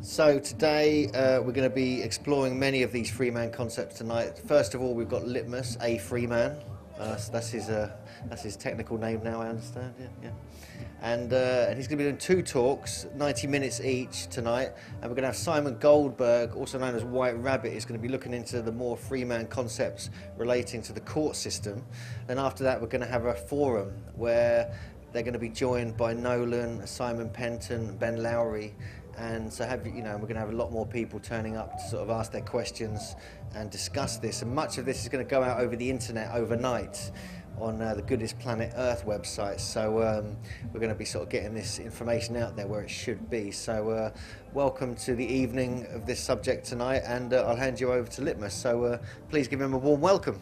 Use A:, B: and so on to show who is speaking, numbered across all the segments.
A: So today we're going to be exploring many of these Freeman concepts tonight. First of all, we've got Litmus A Freeman. That's his technical name now, I understand. Yeah. And he's going to be doing two talks, 90 minutes each tonight. And we're going to have Simon Goldberg, also known as White Rabbit, is going to be looking into the more Freeman concepts relating to the court system. And after that, we're going to have a forum where they're going to be joined by Nolan, Simon Penton, Ben Lowry. And so we're going to have a lot more people turning up to sort of ask their questions and discuss this. And much of this is going to go out over the internet overnight on the Goodest Planet Earth website. So we're going to be sort of getting this information out there where it should be. So welcome to the evening of this subject tonight, and I'll hand you over to Litmus. So please give him a warm welcome.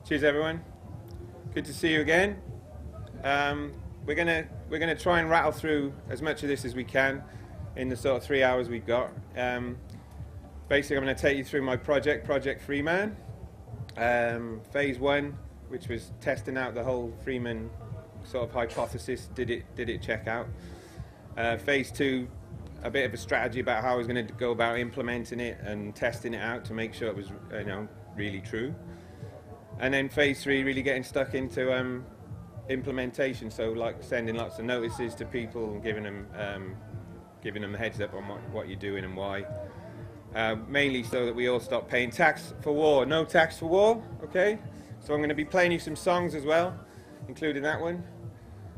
B: Cheers, everyone. Good to see you again. We're gonna try and rattle through as much of this as we can in the sort of 3 hours we've got. Basically, I'm going to take you through my Project Freeman. Phase 1, which was testing out the whole Freeman sort of hypothesis. Did it check out? Phase 2, a bit of a strategy about how I was going to go about implementing it and testing it out to make sure it was really true. And then phase 3, really getting stuck into implementation. So like sending lots of notices to people and giving them a heads up on what you're doing and why. Mainly so that we all stop paying tax for war. No tax for war, okay? So I'm going to be playing you some songs as well, including that one.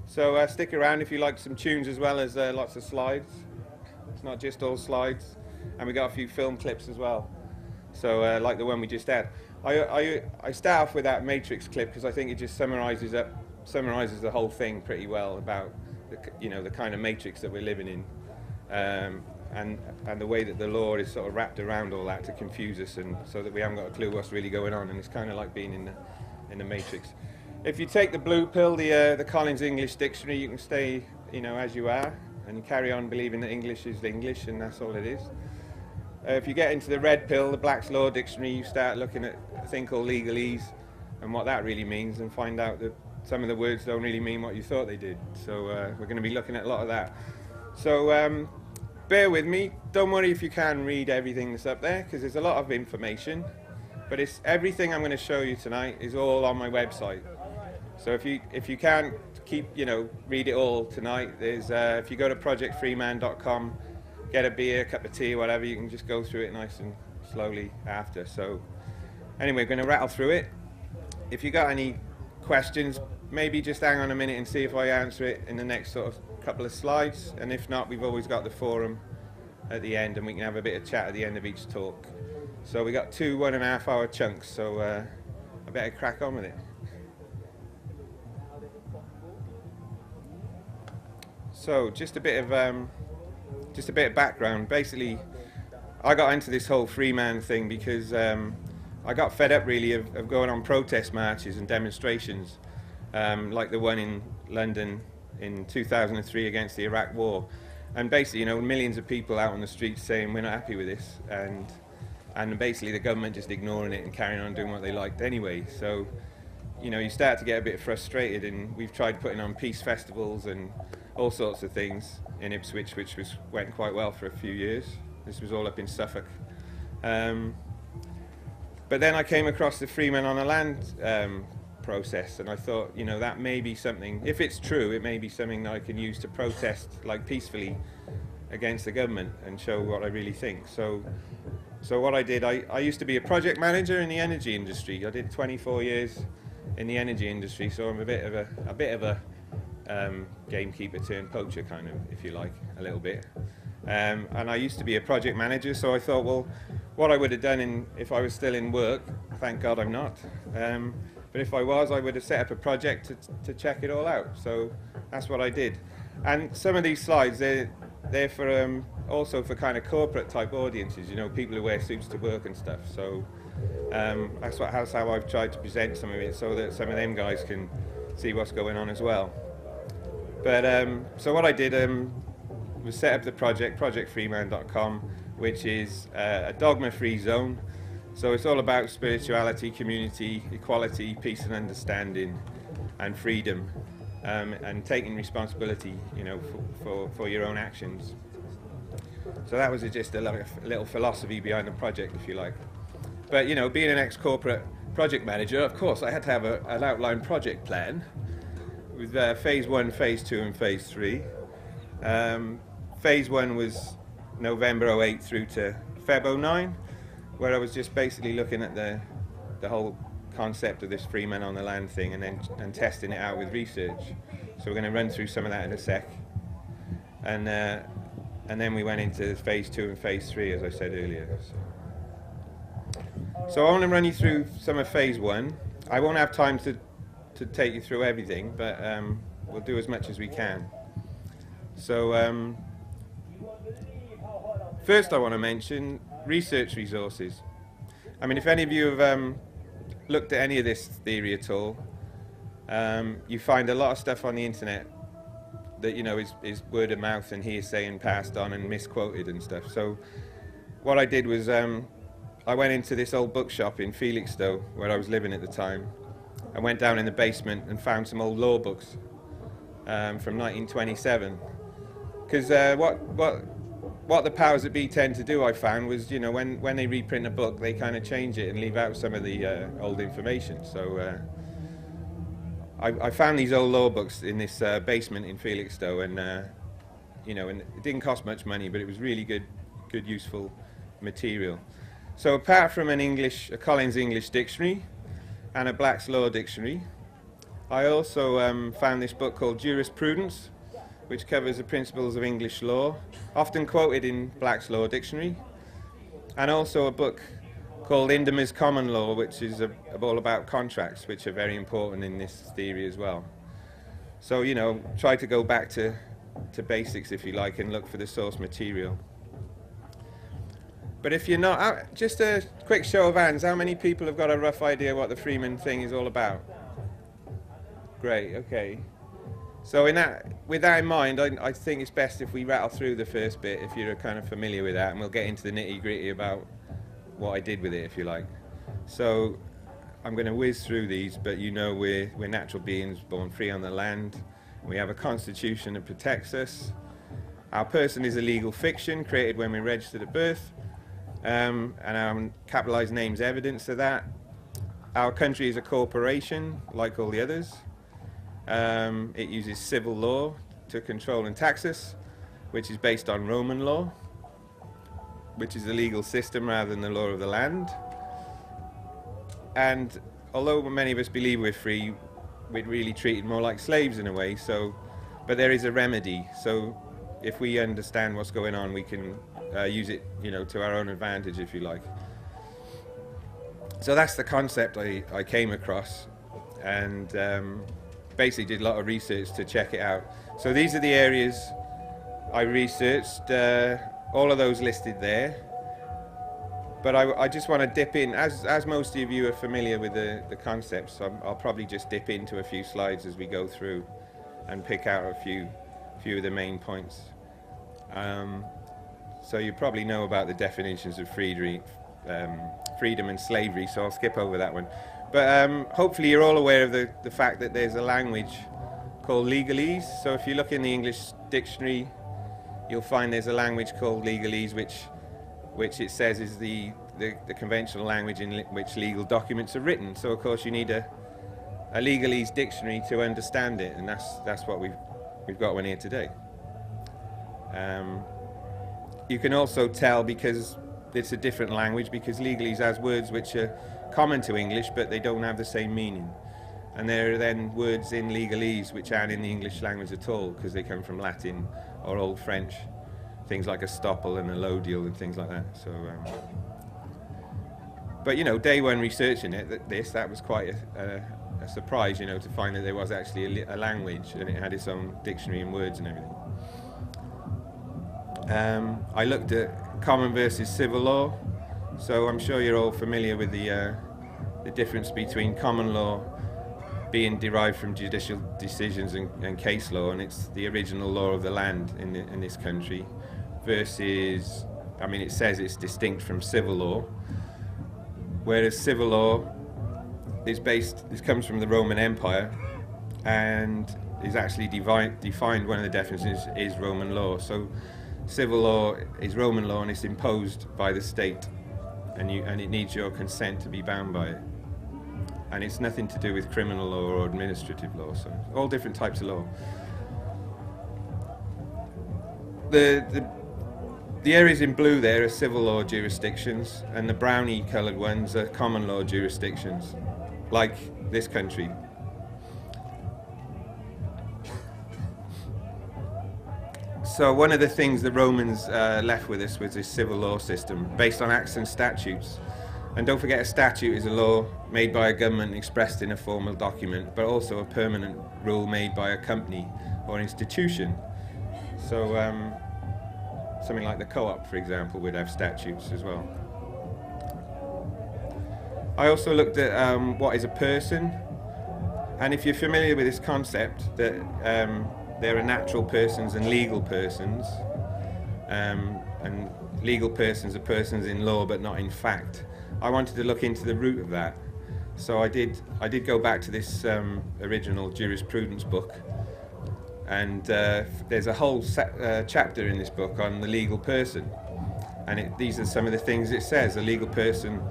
B: So stick around if you like some tunes as well as lots of slides. It's not just all slides. And we got a few film clips as well. So like the one we just had. I start off with that Matrix clip because I think it just summarizes the whole thing pretty well about the kind of matrix that we're living in, and the way that the law is sort of wrapped around all that to confuse us, and so that we haven't got a clue what's really going on. And it's kind of like being in the matrix. If you take the blue pill, the Collins English Dictionary, you can stay as you are and carry on believing that English is English and that's all it is. If you get into the red pill, the Black's Law Dictionary, you start looking at a thing called legalese and what that really means, and find out that some of the words don't really mean what you thought they did. So we're going to be looking at a lot of that. So bear with me. Don't worry if you can't read everything that's up there, because there's a lot of information. But everything I'm going to show you tonight is all on my website. So if you can't read it all tonight, there's if you go to projectfreeman.com. Get a beer, cup of tea, whatever, you can just go through it nice and slowly after. So anyway, we're going to rattle through it. If you got any questions, maybe just hang on a minute and see if I answer it in the next sort of couple of slides. And if not, we've always got the forum at the end, and we can have a bit of chat at the end of each talk. So we got 2 1.5 hour chunks, so I better crack on with it. So just a bit of background. Basically, I got into this whole Freeman thing because I got fed up really of going on protest marches and demonstrations, like the one in London in 2003 against the Iraq War. And basically, millions of people out on the streets saying we're not happy with this, and basically the government just ignoring it and carrying on doing what they liked anyway. So, you start to get a bit frustrated, and we've tried putting on peace festivals and all sorts of things in Ipswich, which went quite well for a few years. This was all up in Suffolk. But then I came across the Freeman-on-the-Land process, and I thought, that may be something, if it's true, it may be something that I can use to protest peacefully against the government and show what I really think. So what I did, I used to be a project manager in the energy industry. I did 24 years in the energy industry, so I'm a bit of a gamekeeper turned poacher, kind of, if you like, a little bit. And I used to be a project manager, so I thought, well, what I would have done if I was still in work, thank God I'm not, but if I was, I would have set up a project to check it all out. So that's what I did. And some of these slides, they're for also for kind of corporate type audiences, people who wear suits to work and stuff. So that's how I've tried to present some of it, so that some of them guys can see what's going on as well. But so what I did was set up the projectfreeman.com, which is a dogma-free zone. So it's all about spirituality, community, equality, peace and understanding. and freedom, and taking responsibility, you know, for your own actions. So that was just a little philosophy behind the project, if you like. But, you know, being an ex-corporate project manager, of course, I had to have an outline project plan with phase 1, phase 2, and phase 3. Phase 1 was November 08 through to Feb 09, where I was just basically looking at the whole concept of this Freeman-on-the-Land thing and testing it out with research. So we're going to run through some of that in a sec. And then we went into phase 2 and phase 3, as I said earlier. So I want to run you through some of phase 1. I won't have time to take you through everything, but we'll do as much as we can. So first I want to mention research resources. I mean, if any of you have looked at any of this theory at all, you find a lot of stuff on the internet that, you know, is word of mouth and hearsay and passed on and misquoted and stuff. So what I did was I went into this old bookshop in Felixstowe, where I was living at the time. I went down in the basement and found some old law books from 1927. Because what the powers that be tend to do, I found, was, you know, when they reprint a book, they kind of change it and leave out some of the old information. So I found these old law books in this basement in Felixstowe, and you know, and it didn't cost much money, but it was really good, useful material. So apart from a Collins English dictionary and a Black's Law dictionary, I also found this book called Jurisprudence, which covers the principles of English law, often quoted in Black's Law dictionary, and also a book called Indamer's Common Law, which is all about contracts, which are very important in this theory as well. So, you know, try to go back to basics, if you like, and look for the source material. But if you're not, just a quick show of hands, how many people have got a rough idea what the Freeman thing is all about? Great, okay. So with that in mind, I think it's best if we rattle through the first bit, if you're kind of familiar with that, and we'll get into the nitty-gritty about what I did with it, if you like. So I'm going to whiz through these, but you know we're natural beings born free on the land. We have a constitution that protects us. Our person is a legal fiction created when we're registered at birth. And our capitalized name's evidence of that. Our country is a corporation, like all the others. It uses civil law to control and tax us, which is based on Roman law, which is the legal system rather than the law of the land. And although many of us believe we're free, we're really treated more like slaves in a way. But there is a remedy. So if we understand what's going on, we can use it, you know, to our own advantage, if you like. So that's the concept I came across, and basically did a lot of research to check it out. So these are the areas I researched, all of those listed there. But I just want to dip in, as most of you are familiar with the concepts, so I'll probably just dip into a few slides as we go through and pick out a few of the main points. So you probably know about the definitions of freedom and slavery, so I'll skip over that one. But hopefully you're all aware of the fact that there's a language called legalese. So if you look in the English dictionary, you'll find there's a language called legalese, which it says is the conventional language in which legal documents are written. So of course you need a legalese dictionary to understand it, and that's what we've got one here today. You can also tell, because it's a different language, because legalese has words which are common to English, but they don't have the same meaning. And there are then words in legalese which aren't in the English language at all, because they come from Latin or Old French. Things like estoppel and allodial and things like that. So, but you know, day one researching that was quite a surprise, you know, to find that there was actually a language and it had its own dictionary and words and everything. I looked at common versus civil law, so I'm sure you're all familiar with the difference between common law being derived from judicial decisions and case law, and it's the original law of the land in this country, versus, I mean, it says it's distinct from civil law, whereas civil law is comes from the Roman Empire, and is actually defined, one of the definitions is Roman law. So civil law is Roman law, and it's imposed by the state, and it needs your consent to be bound by it. And it's nothing to do with criminal law or administrative law, so all different types of law. The areas in blue there are civil law jurisdictions, and the brownie coloured ones are common law jurisdictions, like this country. So one of the things the Romans left with us was this civil law system based on acts and statutes. And don't forget, a statute is a law made by a government expressed in a formal document, but also a permanent rule made by a company or institution. So something like the co-op, for example, would have statutes as well. I also looked at what is a person, and if you're familiar with this concept that there are natural persons and legal persons, and legal persons are persons in law but not in fact, I wanted to look into the root of that. So I did go back to this original jurisprudence book, and there's a whole chapter in this book on the legal person, and these are some of the things it says. A legal person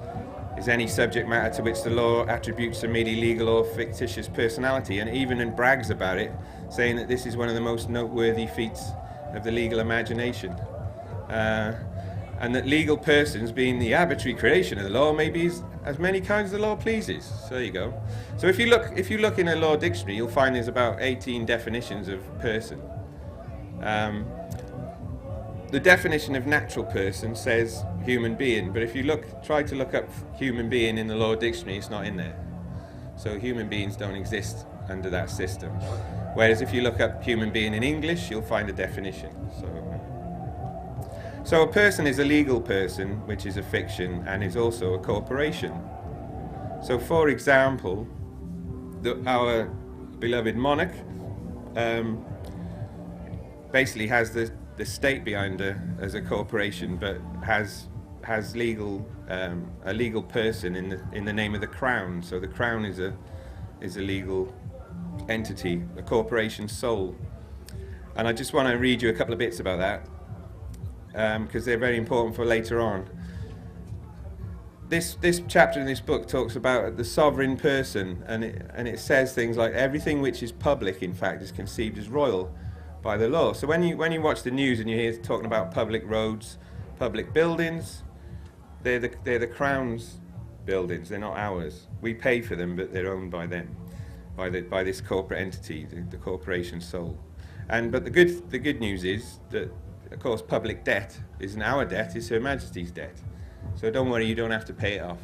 B: is any subject matter to which the law attributes a merely legal or fictitious personality, and even brags about it, saying that this is one of the most noteworthy feats of the legal imagination. And that legal persons, being the arbitrary creation of the law, may be as many kinds as the law pleases. So there you go. So if you look in a law dictionary, you'll find there's about 18 definitions of person. The definition of natural person says human being, but if you try to look up human being in the law dictionary, it's not in there. So human beings don't exist under that system. Whereas if you look up human being in English, you'll find a definition. So a person is a legal person, which is a fiction, and is also a corporation. So for example, our beloved monarch basically has the state behind her as a corporation, but has a legal person in the name of the crown. So the crown is a legal entity, a corporation soul. And I just want to read you a couple of bits about that, because they're very important for later on. This chapter in this book talks about the sovereign person, and it says things like everything which is public, in fact, is conceived as royal by the law. So when you watch the news and you hear talking about public roads, public buildings, they're the Crown's buildings. They're not ours. We pay for them, but they're owned by them, by this corporate entity, the corporation soul. But the good news is that, of course, public debt isn't our debt, it's Her Majesty's debt. So don't worry, you don't have to pay it off.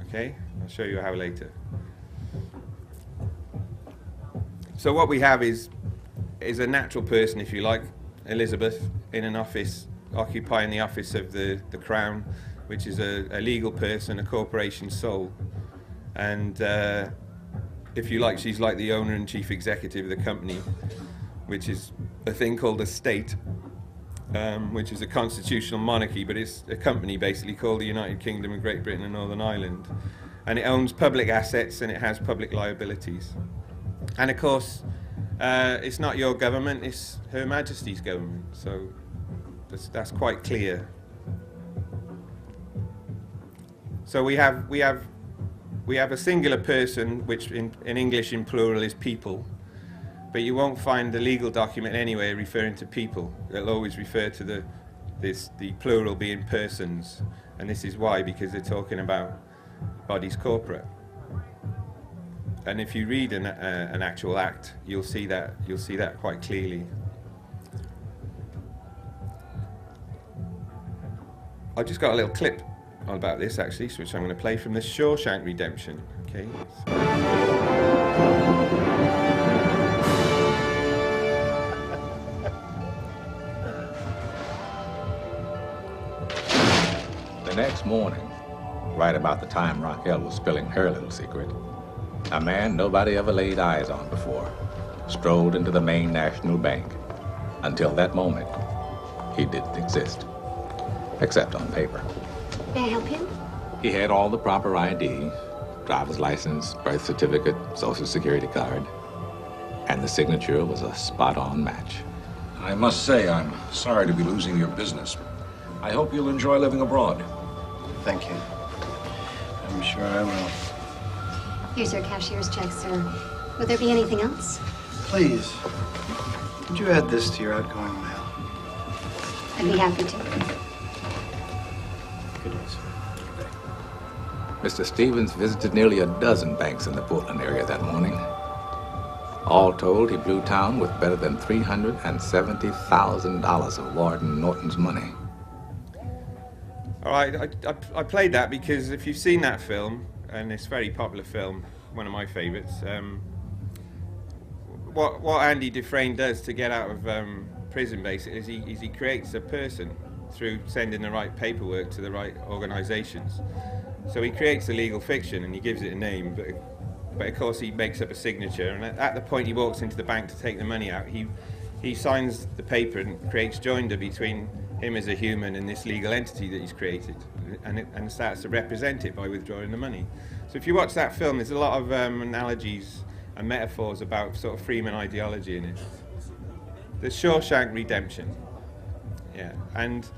B: Okay? I'll show you how later. So what we have is a natural person, if you like, Elizabeth, in an office, occupying the office of the Crown, which is a legal person, a corporation soul. And if you like, she's like the owner and chief executive of the company, which is a thing called a state, which is a constitutional monarchy, but it's a company basically called the United Kingdom of Great Britain and Northern Ireland. And it owns public assets and it has public liabilities. And of course, it's not your government, it's Her Majesty's government. So that's quite clear. So we have a singular person, which in English in plural is people. But you won't find the legal document anywhere referring to people. It'll always refer to the plural being persons, and this is why, because they're talking about bodies corporate. And if you read an actual act, you'll see that quite clearly. I've just got a little clip about this actually, which I'm going to play from the Shawshank Redemption. Okay.
C: The next morning, right about the time Raquel was spilling her little secret, a man nobody ever laid eyes on before strolled into the Maine National Bank. Until that moment, he didn't exist, except on paper.
D: May I help him?
C: He had all the proper IDs, driver's license, birth certificate, social security card. and the signature was a spot-on match.
D: I must say, I'm sorry to be losing your business. I hope you'll enjoy living abroad.
E: Thank you. I'm sure I will.
F: Here's your cashier's check, sir. Would there be anything else?
E: Please, would you add this to your outgoing mail?
F: I'd be happy to.
E: Good day, sir.
C: Mr. Stevens visited nearly a dozen banks in the Portland area that morning. All told, he blew town with better than $370,000 of Warden Norton's money.
B: All right, I played that because if you've seen that film, and it's a very popular film, one of my favourites, what Andy Dufresne does to get out of prison basically is he creates a person through sending the right paperwork to the right organisations. So he creates a legal fiction and he gives it a name, but of course he makes up a signature, and at the point he walks into the bank to take the money out, he signs the paper and creates joinder between him as a human and this legal entity that he's created, and starts to represent it by withdrawing the money. So if you watch that film, there's a lot of analogies and metaphors about sort of Freeman ideology in it. The Shawshank Redemption, yeah, and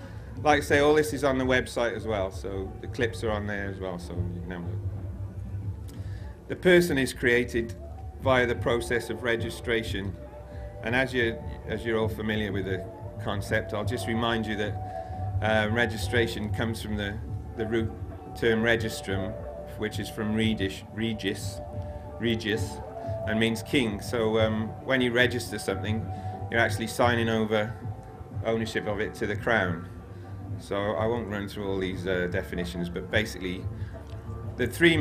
B: like I say, all this is on the website as well, so the clips are on there as well, so you can have a look. The person is created via the process of registration, and as you're all familiar with the concept, I'll just remind you that registration comes from the root term registrum, which is from regis, and means king. So when you register something, you're actually signing over ownership of it to the crown. So I won't run through all these definitions, but basically the three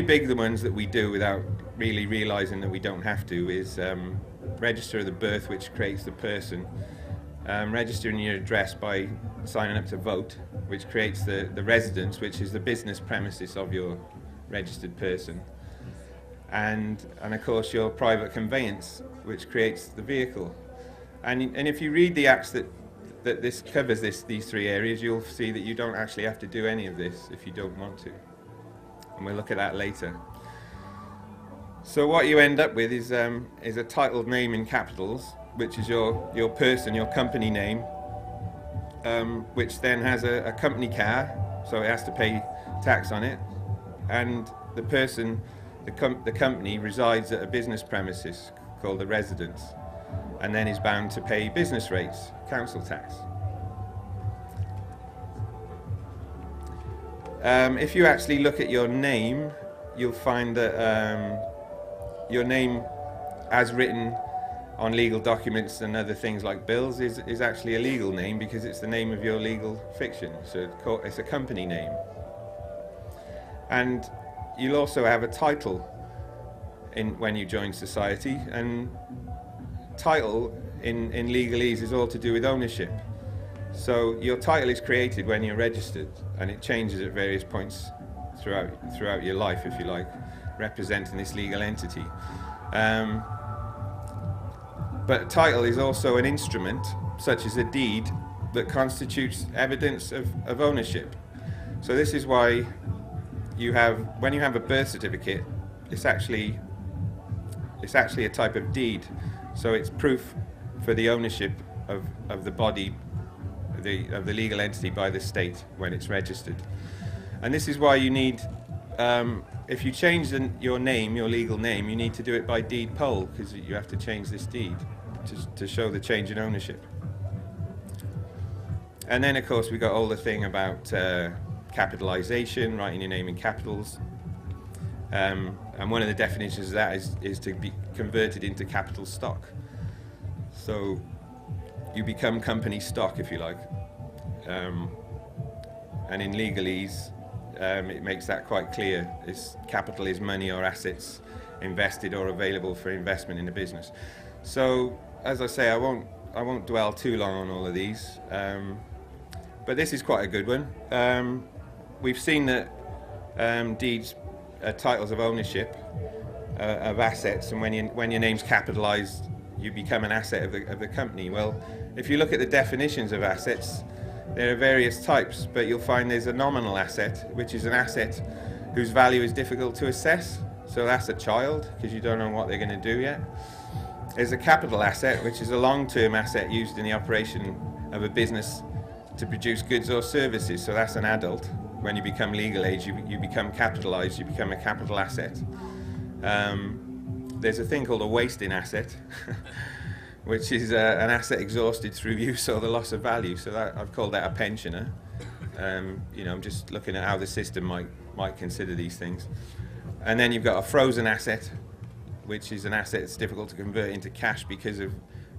B: big ones that we do without really realizing that we don't have to is register of the birth, which creates the person, registering your address by signing up to vote, which creates the residence, which is the business premises of your registered person, and of course your private conveyance, which creates the vehicle. And if you read the acts that this covers these three areas, you'll see that you don't actually have to do any of this if you don't want to. And we'll look at that later. So what you end up with is a titled name in capitals, which is your person, your company name, which then has a company car, so it has to pay tax on it, and the person, the company resides at a business premises called the residence, and then is bound to pay business rates, council tax. If you actually look at your name, you'll find that your name, as written on legal documents and other things like bills, is actually a legal name because it's the name of your legal fiction. So it's a company name. And you'll also have a title when you join society, and title in legalese is all to do with ownership. So your title is created when you're registered, and it changes at various points throughout your life, if you like, representing this legal entity. But title is also an instrument, such as a deed, that constitutes evidence of ownership. So this is why when you have a birth certificate, it's actually a type of deed. So it's proof for the ownership of the body, of the legal entity by the state when it's registered. And this is why you need, if you change your name, your legal name, you need to do it by deed poll, because you have to change this deed to show the change in ownership. And then of course we got all the thing about capitalization, writing your name in capitals. And one of the definitions of that is to be converted into capital stock. So you become company stock, if you like. And in legalese, it makes that quite clear. Capital is money or assets invested or available for investment in a business. So, as I say, I won't dwell too long on all of these, but this is quite a good one. We've seen that deeds are titles of ownership of assets, and when your name's capitalized, you become an asset of the company. Well, if you look at the definitions of assets, there are various types, but you'll find there's a nominal asset, which is an asset whose value is difficult to assess. So that's a child, because you don't know what they're going to do yet. There's a capital asset, which is a long-term asset used in the operation of a business to produce goods or services. So that's an adult. When you become legal age, you become capitalized, you become a capital asset. There's a thing called a wasting asset, which is an asset exhausted through use or the loss of value. So that, I've called that a pensioner. You know, I'm just looking at how the system might consider these things. And then you've got a frozen asset, which is an asset that's difficult to convert into cash because of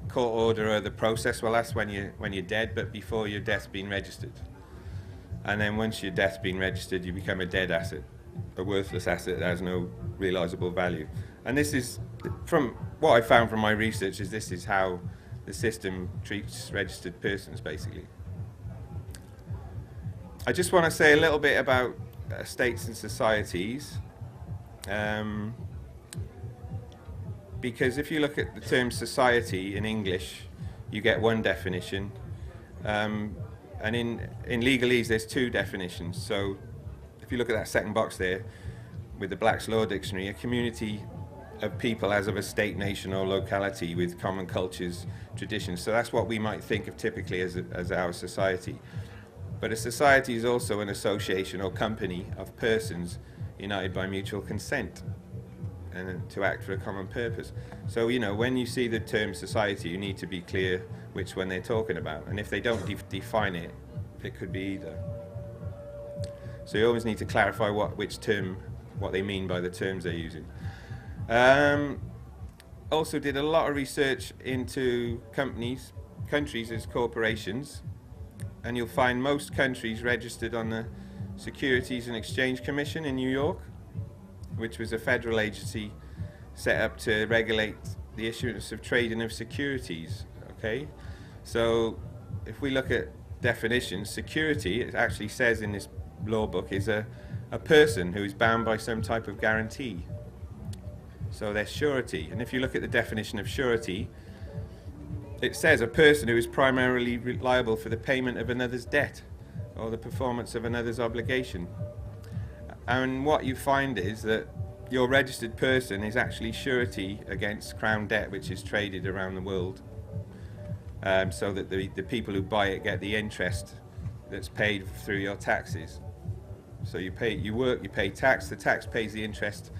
B: court order or the process. Well, that's when you're dead, but before your death's been registered. And then once your death's been registered, you become a dead asset, a worthless asset that has no realizable value. And this is, from what I found from my research, is this is how the system treats registered persons, basically. I just want to say a little bit about states and societies. Because if you look at the term society in English, you get one definition. And in legalese, there's two definitions. So if you look at that second box there, with the Black's Law Dictionary, a community of people as of a state, nation, or locality with common cultures, traditions. So that's what we might think of typically as our society. But a society is also an association or company of persons united by mutual consent and to act for a common purpose. So, you know, when you see the term society, you need to be clear which one they're talking about. And if they don't define it, it could be either. So you always need to clarify what they mean by the terms they're using. Also did a lot of research into countries as corporations, and you'll find most countries registered on the Securities and Exchange Commission in New York, which was a federal agency set up to regulate the issuance of trading of securities. Okay, so if we look at definitions, security, it actually says in this law book, is a person who is bound by some type of guarantee. So there's surety. And if you look at the definition of surety, it says a person who is primarily liable for the payment of another's debt or the performance of another's obligation. And what you find is that your registered person is actually surety against crown debt, which is traded around the world, so that the people who buy it get the interest that's paid through your taxes. So you work, you pay tax, the tax pays the interest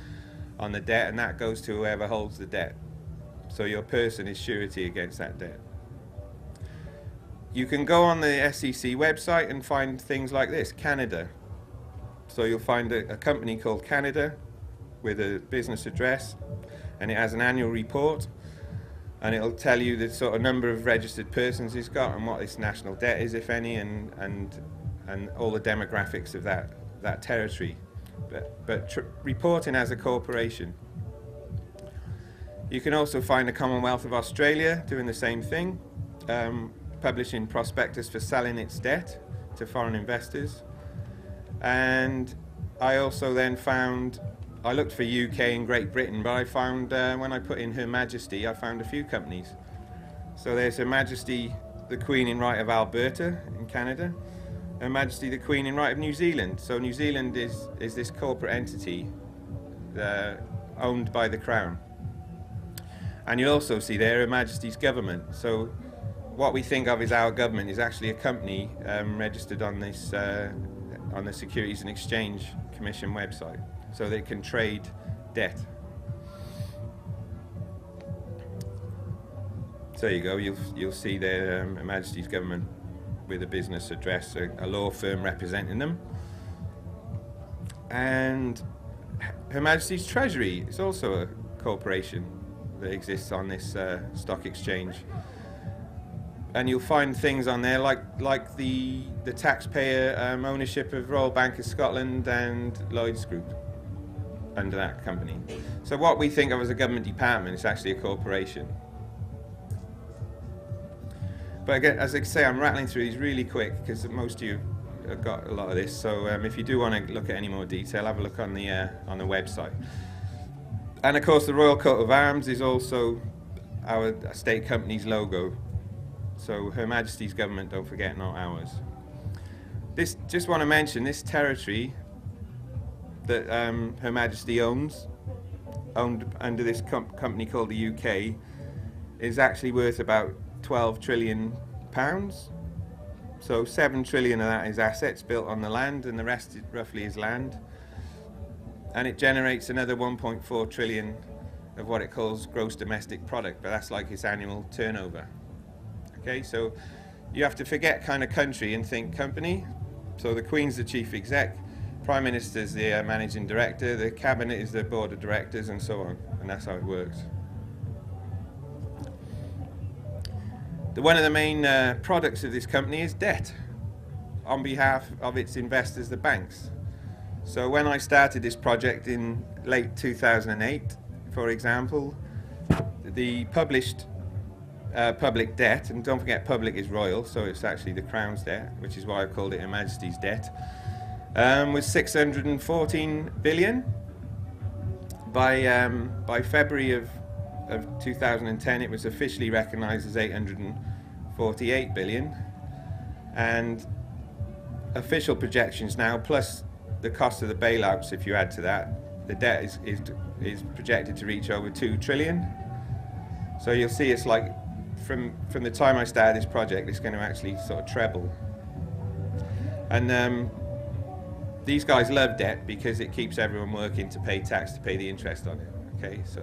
B: on the debt, and that goes to whoever holds the debt. So your person is surety against that debt. You can go on the SEC website and find things like this, Canada. So you'll find a company called Canada with a business address, and it has an annual report, and it'll tell you the sort of number of registered persons it's got and what its national debt is, if any, and all the demographics of that territory. But reporting as a corporation. You can also find the Commonwealth of Australia doing the same thing, publishing prospectus for selling its debt to foreign investors. And I also then found, I looked for UK and Great Britain, but I found, when I put in Her Majesty, I found a few companies. So there's Her Majesty the Queen in Right of Alberta in Canada, Her Majesty the Queen in Right of New Zealand. So New Zealand is this corporate entity owned by the Crown. And you'll also see there Her Majesty's government. So what we think of as our government is actually a company registered on this on the Securities and Exchange Commission website, so they can trade debt. So there you go. You'll see there Her Majesty's government with a business address, a law firm representing them, and Her Majesty's Treasury is also a corporation that exists on this stock exchange. And you'll find things on there like the taxpayer ownership of Royal Bank of Scotland and Lloyd's Group under that company. So what we think of as a government department is actually a corporation. But again, as I say, I'm rattling through these really quick because most of you have got a lot of this. So if you do want to look at any more detail, have a look on the website. And of course, the Royal Coat of Arms is also our state company's logo. So Her Majesty's government, don't forget, not ours. Just want to mention this territory that Her Majesty owned under this company called the UK, is actually worth about 12 trillion pounds. So 7 trillion of that is assets built on the land, and the rest roughly is land. And it generates another 1.4 trillion of what it calls gross domestic product, but that's like its annual turnover. Okay, so you have to forget kind of country and think company. So the Queen's the chief exec, Prime Minister's the managing director, the cabinet is the board of directors, and so on, and that's how it works. One of the main products of this company is debt on behalf of its investors, the banks. So when I started this project in late 2008, for example, the published public debt, and don't forget public is royal, so it's actually the Crown's debt, which is why I called it Her Majesty's debt, was 614 billion. By February of 2010, it was officially recognised as 848 billion, and official projections now, plus the cost of the bailouts, if you add to that, the debt is projected to reach over 2 trillion. So you'll see it's like from the time I started this project, it's going to actually sort of treble. And these guys love debt because it keeps everyone working to pay tax, to pay the interest on it. Okay, so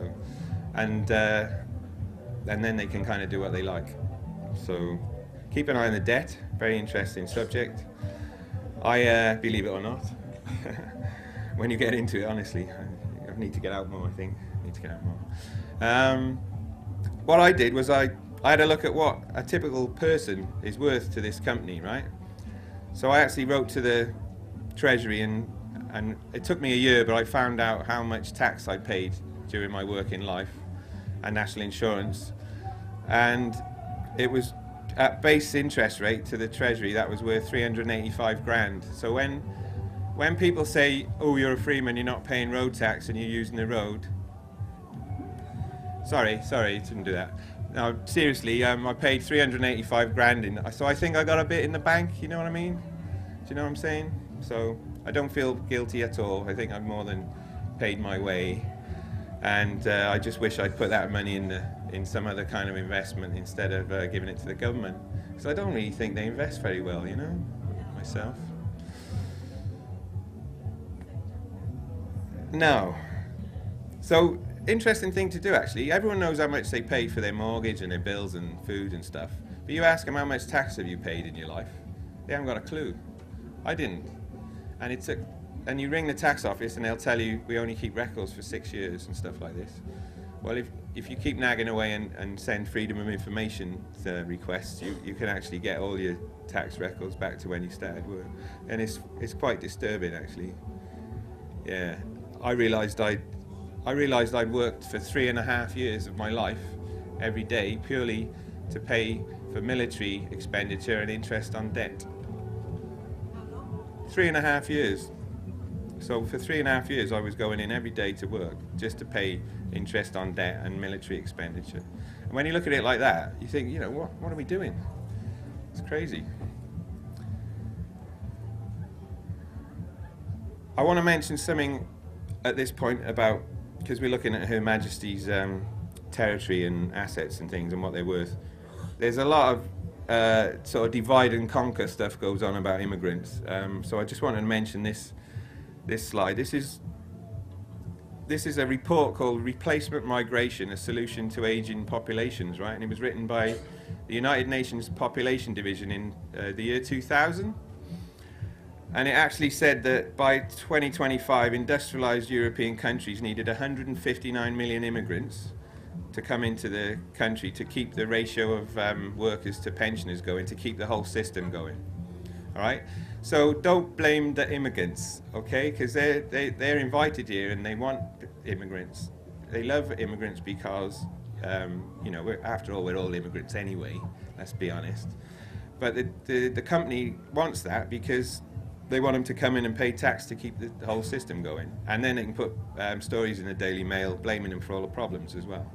B: and then they can kind of do what they like. So keep an eye on the debt. Very interesting subject. I believe it or not. When you get into it, honestly, I need to get out more. I think I need to get out more. What I did was I had a look at what a typical person is worth to this company, right? So I actually wrote to the Treasury, and it took me a year, but I found out how much tax I paid during my working life and national insurance, and it was at base interest rate to the Treasury that was worth 385 grand. So when people say, oh, you're a Freeman, you're not paying road tax and you're using the road, sorry, didn't do that. No, seriously, I paid 385 grand in, so I think I got a bit in the bank, you know what I mean? Do you know what I'm saying? So I don't feel guilty at all. I think I've more than paid my way, and I just wish I'd put that money in some other kind of investment instead of giving it to the government, because I don't really think they invest very well, you know, myself. No. So, interesting thing to do actually. Everyone knows how much they pay for their mortgage and their bills and food and stuff. But you ask them how much tax have you paid in your life? They haven't got a clue. I didn't. And you ring the tax office and they'll tell you we only keep records for 6 years and stuff like this. Well, if you keep nagging away and send freedom of information requests, you can actually get all your tax records back to when you started work. And it's quite disturbing actually. Yeah. I realised I'd worked for 3.5 years of my life every day purely to pay for military expenditure and interest on debt. 3.5 years. So for 3.5 years I was going in every day to work just to pay interest on debt and military expenditure. And when you look at it like that, you think, you know, what are we doing? It's crazy. I want to mention something at this point about, because we're looking at Her Majesty's territory and assets and things and what they're worth. There's a lot of sort of divide and conquer stuff goes on about immigrants. So I just wanted to mention this slide. This is a report called Replacement Migration, a Solution to Aging Populations, right? And it was written by the United Nations Population Division in the year 2000. And it actually said that by 2025, industrialized European countries needed 159 million immigrants to come into the country to keep the ratio of workers to pensioners going, to keep the whole system going. All right? So don't blame the immigrants, okay? Because they're invited here and they want immigrants. They love immigrants because, you know, after all, we're all immigrants anyway, let's be honest. But the company wants that because they want them to come in and pay tax to keep the whole system going. And then they can put stories in the Daily Mail blaming them for all the problems as well.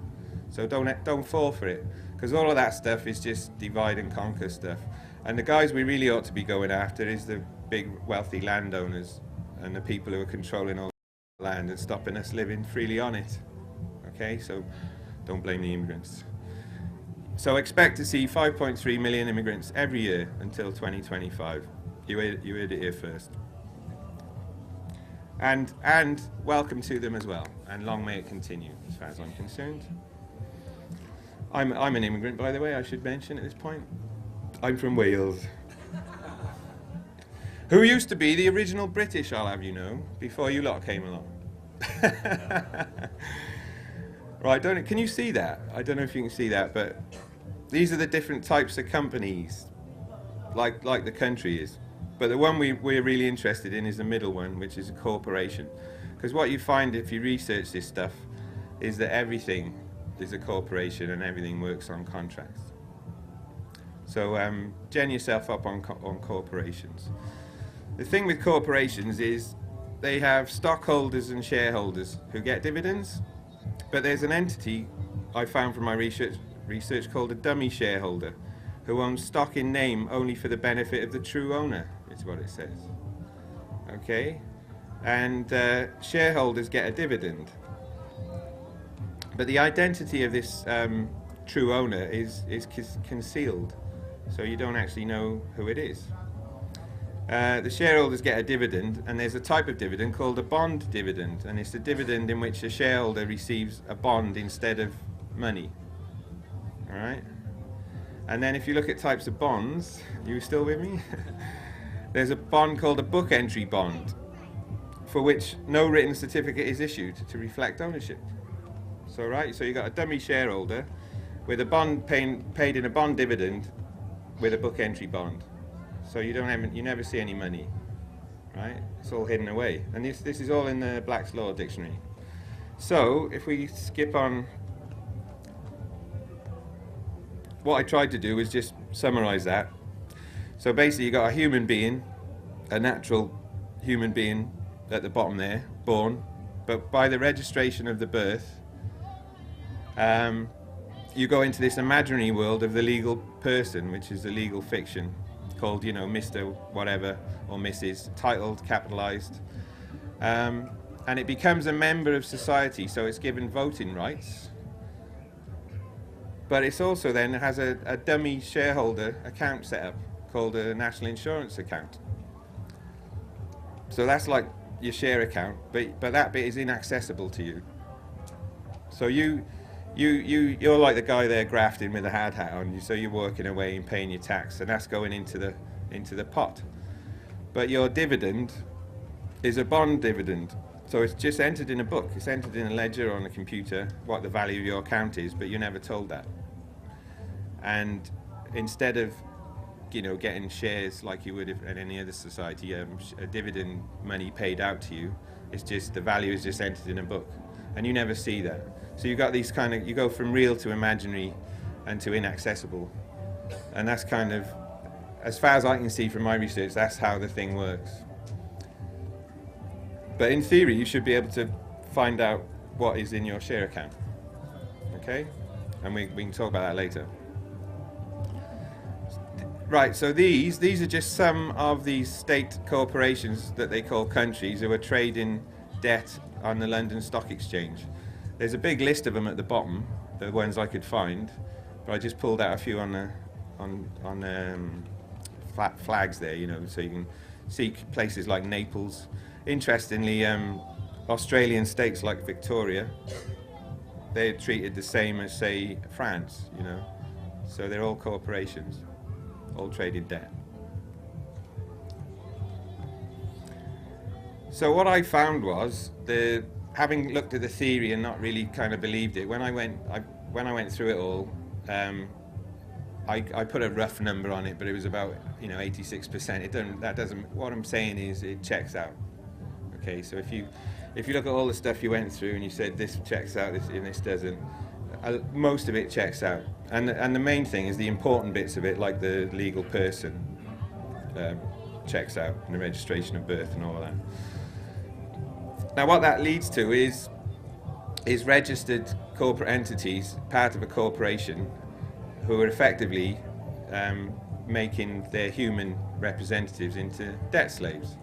B: So don't fall for it, because all of that stuff is just divide and conquer stuff. And the guys we really ought to be going after is the big wealthy landowners and the people who are controlling all the land and stopping us living freely on it. Okay, so don't blame the immigrants. So expect to see 5.3 million immigrants every year until 2025. You heard it here first. And welcome to them as well, and long may it continue, as far as I'm concerned. I'm an immigrant, by the way, I should mention at this point. I'm from Wales. Who used to be the original British, I'll have you know, before you lot came along. Right, can you see that? I don't know if you can see that, but these are the different types of companies, like the country is. But the one we're really interested in is the middle one, which is a corporation. Because what you find if you research this stuff is that everything is a corporation and everything works on contracts. So gen yourself up on corporations. The thing with corporations is they have stockholders and shareholders who get dividends, but there's an entity I found from my research called a dummy shareholder, who owns stock in name only for the benefit of the true owner, is what it says. Okay? And shareholders get a dividend. But the identity of this true owner is concealed, so you don't actually know who it is. The shareholders get a dividend, and there's a type of dividend called a bond dividend, and it's a dividend in which a shareholder receives a bond instead of money. All right? And then if you look at types of bonds, you still with me? There's a bond called a book entry bond, for which no written certificate is issued to reflect ownership. So you got a dummy shareholder with a bond paid in a bond dividend with a book entry bond. So you never see any money, right? It's all hidden away. And this is all in the Black's Law Dictionary. So if we skip on, what I tried to do was just summarize that. So basically you got a human being, a natural human being at the bottom there, born, but by the registration of the birth, you go into this imaginary world of the legal person, which is a legal fiction, called, Mr. whatever or Mrs. titled, capitalized, and it becomes a member of society, so it's given voting rights, but it's also then has a dummy shareholder account set up called a national insurance account. So that's like your share account, but that bit is inaccessible to you. So you're like the guy there grafting with a hard hat on, so you're working away and paying your tax, and that's going into the pot. But your dividend is a bond dividend, so it's just entered in a book. It's entered in a ledger on a computer what the value of your account is, but you're never told that. And instead of getting shares like you would in any other society, a dividend money paid out to you, it's just the value is just entered in a book, and you never see that. So you've got these you go from real to imaginary and to inaccessible. And that's kind of, as far as I can see from my research, that's how the thing works. But in theory, you should be able to find out what is in your share account. Okay? And we can talk about that later. Right, so these are just some of these state corporations that they call countries who are trading debt on the London Stock Exchange. There's a big list of them at the bottom, the ones I could find, but I just pulled out a few on flags there, so you can see places like Naples. Interestingly, Australian states like Victoria, they're treated the same as, say, France, so they're all corporations, all trading debt. So what I found was, having looked at the theory and not really kind of believed it, when I went through it all, I put a rough number on it, but it was about 86%. What I'm saying is it checks out. Okay, so if you look at all the stuff you went through and you said this checks out, this doesn't, most of it checks out. And the main thing is the important bits of it, like the legal person, checks out, and the registration of birth and all of that. Now what that leads to is registered corporate entities, part of a corporation, who are effectively making their human representatives into debt slaves.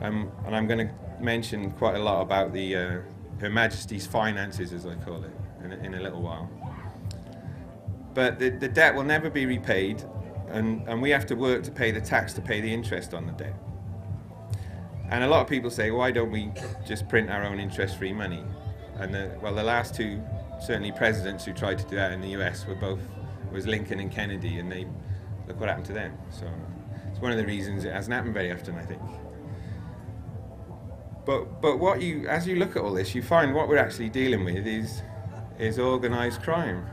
B: And I'm going to mention quite a lot about the Her Majesty's finances, as I call it, in a little while. but the debt will never be repaid, and we have to work to pay the tax to pay the interest on the debt. And a lot of people say, why don't we just print our own interest-free money? And the last two, certainly presidents who tried to do that in the US was Lincoln and Kennedy, and look what happened to them. So it's one of the reasons it hasn't happened very often, I think. But as you look at all this, you find what we're actually dealing with is organized crime.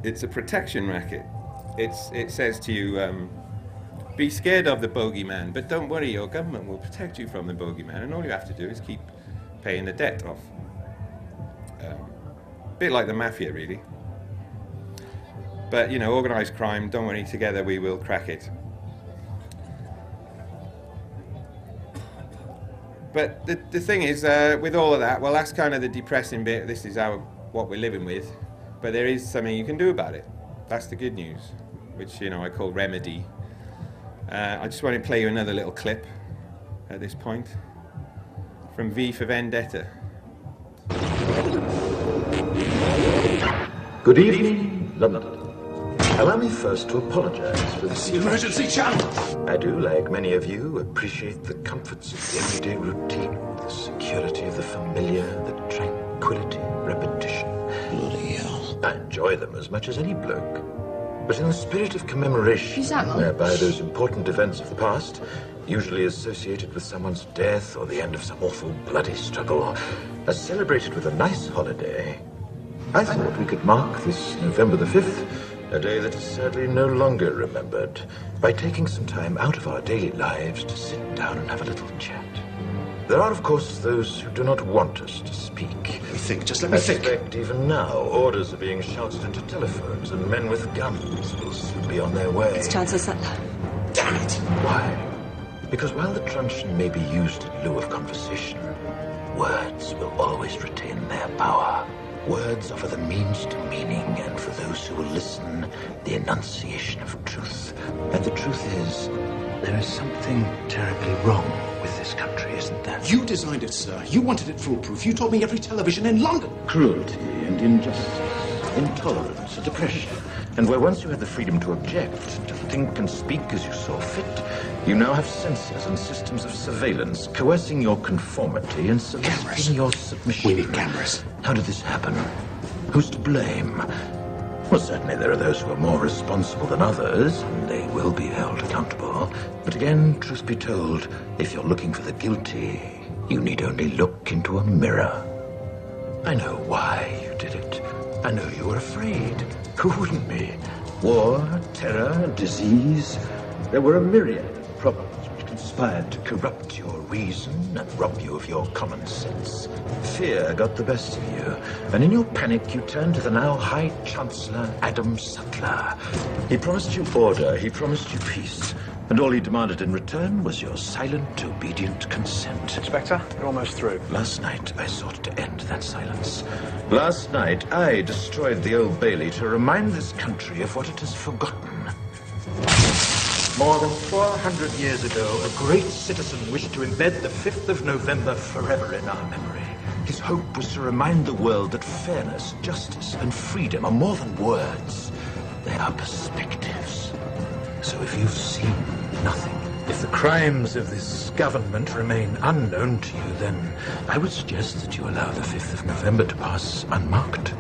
B: It's a protection racket. It says to you, be scared of the bogeyman, but don't worry, your government will protect you from the bogeyman, and all you have to do is keep paying the debt off. A bit like the mafia, really. But, organized crime, don't worry, together we will crack it. But the thing is, with all of that, well, that's kind of the depressing bit. This is what we're living with. But there is something you can do about it. That's the good news, which, I call remedy. I just want to play you another little clip at this point from V for Vendetta.
G: Good evening, London. Allow me first to apologize for this emergency channel. I do, like many of you, appreciate the comforts of the everyday routine, the security of the familiar, the tranquility, repetition. Bloody hell. I enjoy them as much as any bloke. But in the spirit of commemoration, whereby those important events of the past, usually associated with someone's death or the end of some awful bloody struggle, are celebrated with a nice holiday, I thought we could mark this November the 5th, a day that is sadly no longer remembered, by taking some time out of our daily lives to sit down and have a little chat. There are, of course, those who do not want us to speak.
E: Let me think, just let me think.
G: I suspect even now, orders are being shouted into telephones, and men with guns will soon be on their way.
H: It's Chancellor Sutler.
E: Damn it!
G: Why? Because while the truncheon may be used in lieu of conversation, words will always retain their power. Words offer the means to meaning, and for those who will listen, the enunciation of truth. And the truth is, there is something terribly wrong with this country, isn't there?
E: You designed it, sir. You wanted it foolproof. You told me every television in London.
G: Cruelty and injustice, intolerance and oppression. And where once you had the freedom to object, to think and speak as you saw fit, you now have censors and systems of surveillance coercing your conformity and soliciting your submission.
E: We need cameras.
G: How did this happen? Who's to blame? Well, certainly there are those who are more responsible than others, and they will be held accountable. But again, truth be told, if you're looking for the guilty, you need only look into a mirror. I know why you did it. I know you were afraid. Who wouldn't be? War, terror, disease. There were a myriad of problems which conspired to corrupt your reason and rob you of your common sense. Fear got the best of you, and in your panic you turned to the now High Chancellor Adam Sutler. He promised you order, he promised you peace, and all he demanded in return was your silent, obedient consent.
E: Inspector, you're almost through.
G: Last night, I sought to end that silence. Last night, I destroyed the Old Bailey to remind this country of what it has forgotten. More than 400 years ago, a great citizen wished to embed the 5th of November forever in our memory. His hope was to remind the world that fairness, justice, and freedom are more than words. They are perspectives. So if you've seen nothing, if the crimes of this government remain unknown to you, then I would suggest that you allow the 5th of November to pass unmarked.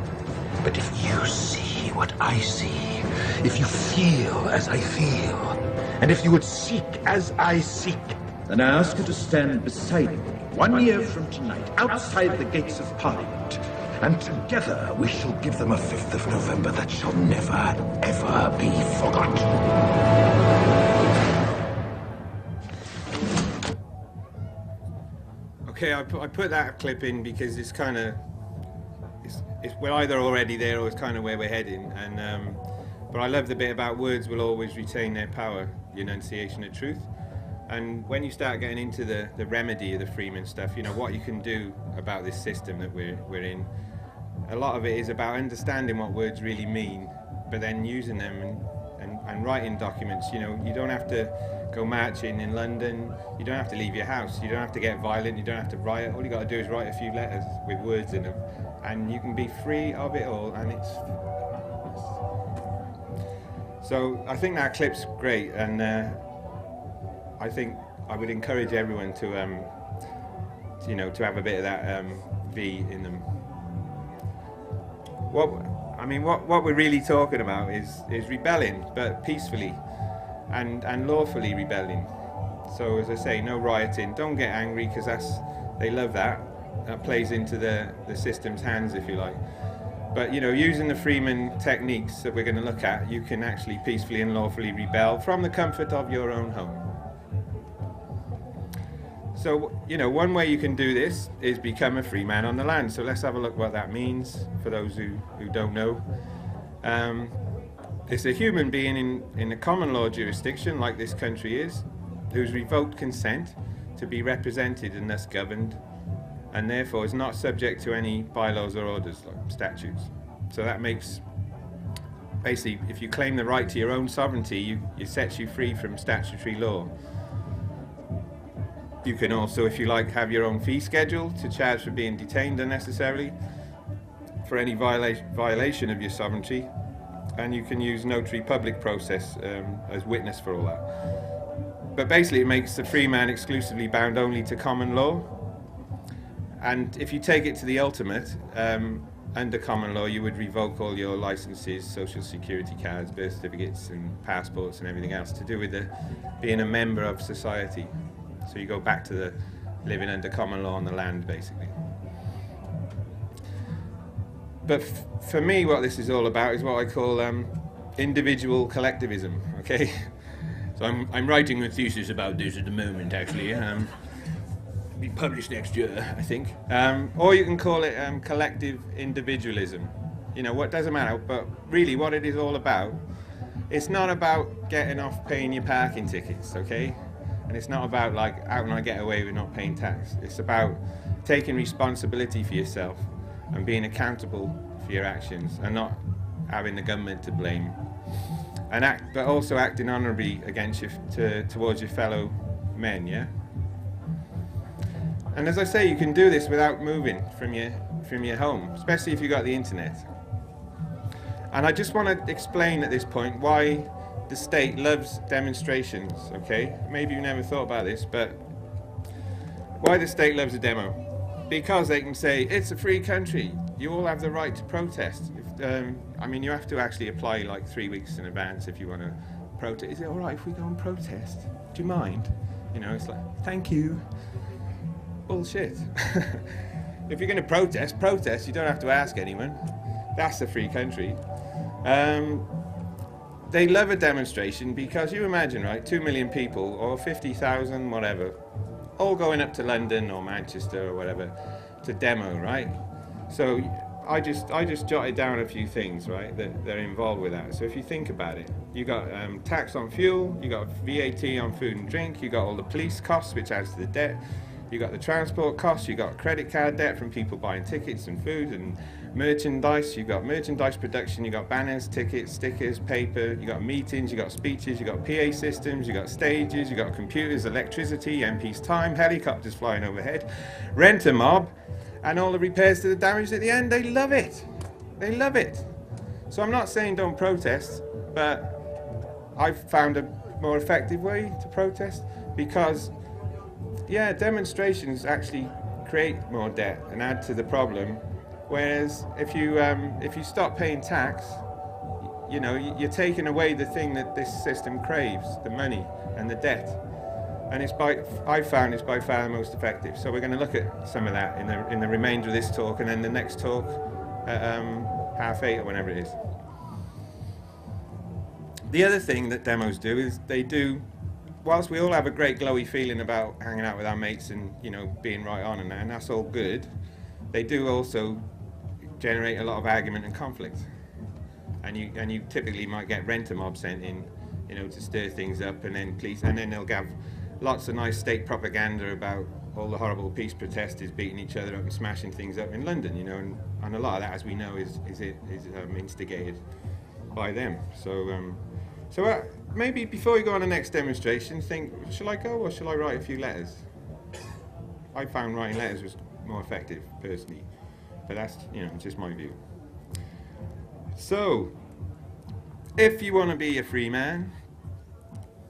G: But if you see what I see, if you feel as I feel, and if you would seek as I seek, then I ask you to stand beside me 1 year from tonight, outside the gates of Parliament, and together we shall give them a 5th of November that shall never, ever be forgotten.
B: Okay, I put that clip in because it's kind of, we're either already there or it's kind of where we're heading. And but I love the bit about words will always retain their power, the enunciation of truth. And when you start getting into the remedy of the Freeman stuff, what you can do about this system that we're in, a lot of it is about understanding what words really mean, but then using them and writing documents. You don't have to go marching in London, you don't have to leave your house, you don't have to get violent, you don't have to riot. All you got to do is write a few letters with words in them, and you can be free of it all, and it's... So I think that clip's great, and I think I would encourage everyone to, you know, to have a bit of that V in them. What we're really talking about is rebelling, but peacefully and lawfully rebelling. So as I say, no rioting. Don't get angry, because they love that. That plays into the system's hands, if you like. But you know, using the Freeman techniques that we're going to look at, you can actually peacefully and lawfully rebel from the comfort of your own home. So, you know, one way you can do this is become a free man on the land. So let's have a look what that means for those who don't know. It's a human being in a common law jurisdiction, like this country is, who's revoked consent to be represented and thus governed, and therefore is not subject to any bylaws or orders like statutes. So that makes, basically, if you claim the right to your own sovereignty, it sets you free from statutory law. You can also, if you like, have your own fee schedule to charge for being detained unnecessarily for any violation of your sovereignty, and you can use notary public process as witness for all that. But basically it makes the free man exclusively bound only to common law, and if you take it to the ultimate, under common law you would revoke all your licenses, social security cards, birth certificates and passports and everything else to do with being a member of society. So you go back to the living under common law on the land, basically. But for me, what this is all about is what I call individual collectivism, okay? So I'm writing a thesis about this at the moment, actually. It'll be published next year, I think. Or you can call it collective individualism. You know, what doesn't matter, but really what it is all about, it's not about getting off paying your parking tickets, okay? And it's not about, like, how can I get away with not paying tax? It's about taking responsibility for yourself and being accountable for your actions and not having the government to blame. But also acting honourably against towards your fellow men, yeah? And as I say, you can do this without moving from your home, especially if you've got the internet. And I just want to explain at this point why the state loves demonstrations, okay? Maybe you never thought about this, but why the state loves a demo? Because they can say, it's a free country, you all have the right to protest. I mean, you have to actually apply like 3 weeks in advance if you want to protest. Is it all right if we go and protest? Do you mind? You know, it's like, thank you. Bullshit. If you're going to protest, you don't have to ask anyone. That's a free country. They love a demonstration because you imagine, right, 2 million people or 50,000, whatever, all going up to London or Manchester or whatever to demo, right? So I just jotted down a few things, right, that are involved with that. So if you think about it, you got tax on fuel, you got VAT on food and drink, you got all the police costs, which adds to the debt, you got the transport costs, you got credit card debt from people buying tickets and food and merchandise, you got merchandise production, you got banners, tickets, stickers, paper, you got meetings, you got speeches, you got PA systems, you got stages, you got computers, electricity, MP's time, helicopters flying overhead, rent a mob, and all the repairs to the damage at the end. They love it. They love it. So I'm not saying don't protest, but I've found a more effective way to protest because, yeah, demonstrations actually create more debt and add to the problem. Whereas if you stop paying tax, you know, you're taking away the thing that this system craves, the money and the debt. And I've found it's by far the most effective. So we're going to look at some of that in the remainder of this talk, and then the next talk at 8:30 or whenever it is. The other thing that demos do is they do, whilst we all have a great glowy feeling about hanging out with our mates and, you know, being right on and that's all good, they do also generate a lot of argument and conflict. And you typically might get rent-a-mob sent in, you know, to stir things up, and then they'll have lots of nice state propaganda about all the horrible peace protesters beating each other up and smashing things up in London, you know, and a lot of that, as we know, is instigated by them. So maybe before you go on the next demonstration, think, shall I go or shall I write a few letters? I found writing letters was more effective, personally. but that's, just my view. So, if you want to be a free man,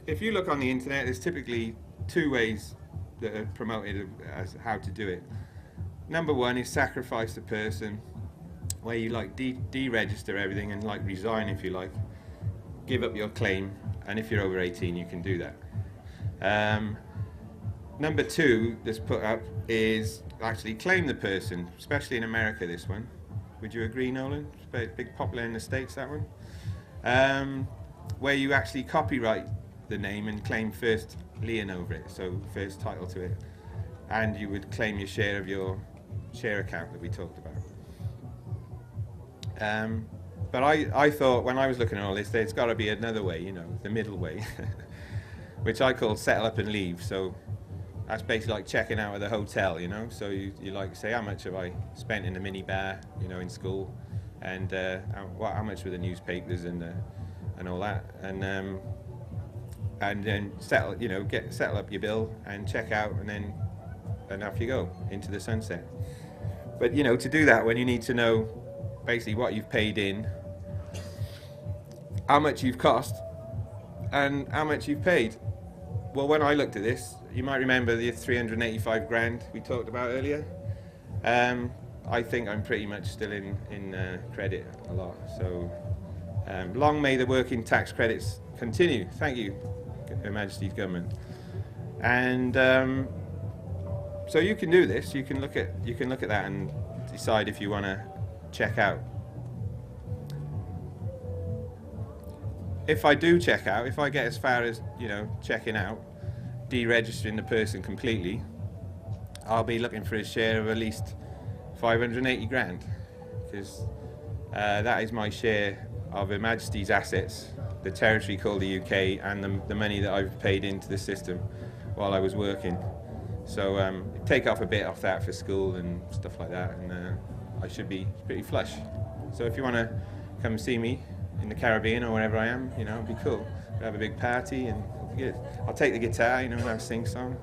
B: if you look on the internet, there's typically two ways that are promoted as how to do it. Number one is sacrifice the person, where you like deregister everything and like resign if you like, give up your claim, and if you're over 18 you can do that. Number two that's put up is actually claim the person, especially in America, this one. Would you agree, Nolan? It's big popular in the States, that one. Where you actually copyright the name and claim first lien over it, so first title to it, and you would claim your share of your share account that we talked about. But I thought, when I was looking at all this, there's got to be another way, the middle way, which I called settle up and leave. So that's basically like checking out of the hotel, So you like say, how much have I spent in the minibar, in school, and how much were the newspapers and all that, and then settle up your bill and check out, and off you go into the sunset. But to do that, when you need to know basically what you've paid in, how much you've cost, and how much you've paid. Well, when I looked at this, you might remember the 385 grand we talked about earlier. I think I'm pretty much still in credit a lot. So long may the working tax credits continue. Thank you, Her Majesty's government. And so you can do this. You can look at that and decide if you want to check out. If I do check out, if I get as far as checking out, deregistering the person completely, I'll be looking for a share of at least 580 grand, because that is my share of Her Majesty's assets, the territory called the UK, and the money that I've paid into the system while I was working. So take off a bit off that for school and stuff like that, and I should be pretty flush. So if you want to come see me in the Caribbean or wherever I am, it'd be cool. We'll have a big party and it'll be good. I'll take the guitar, and have a sing-song.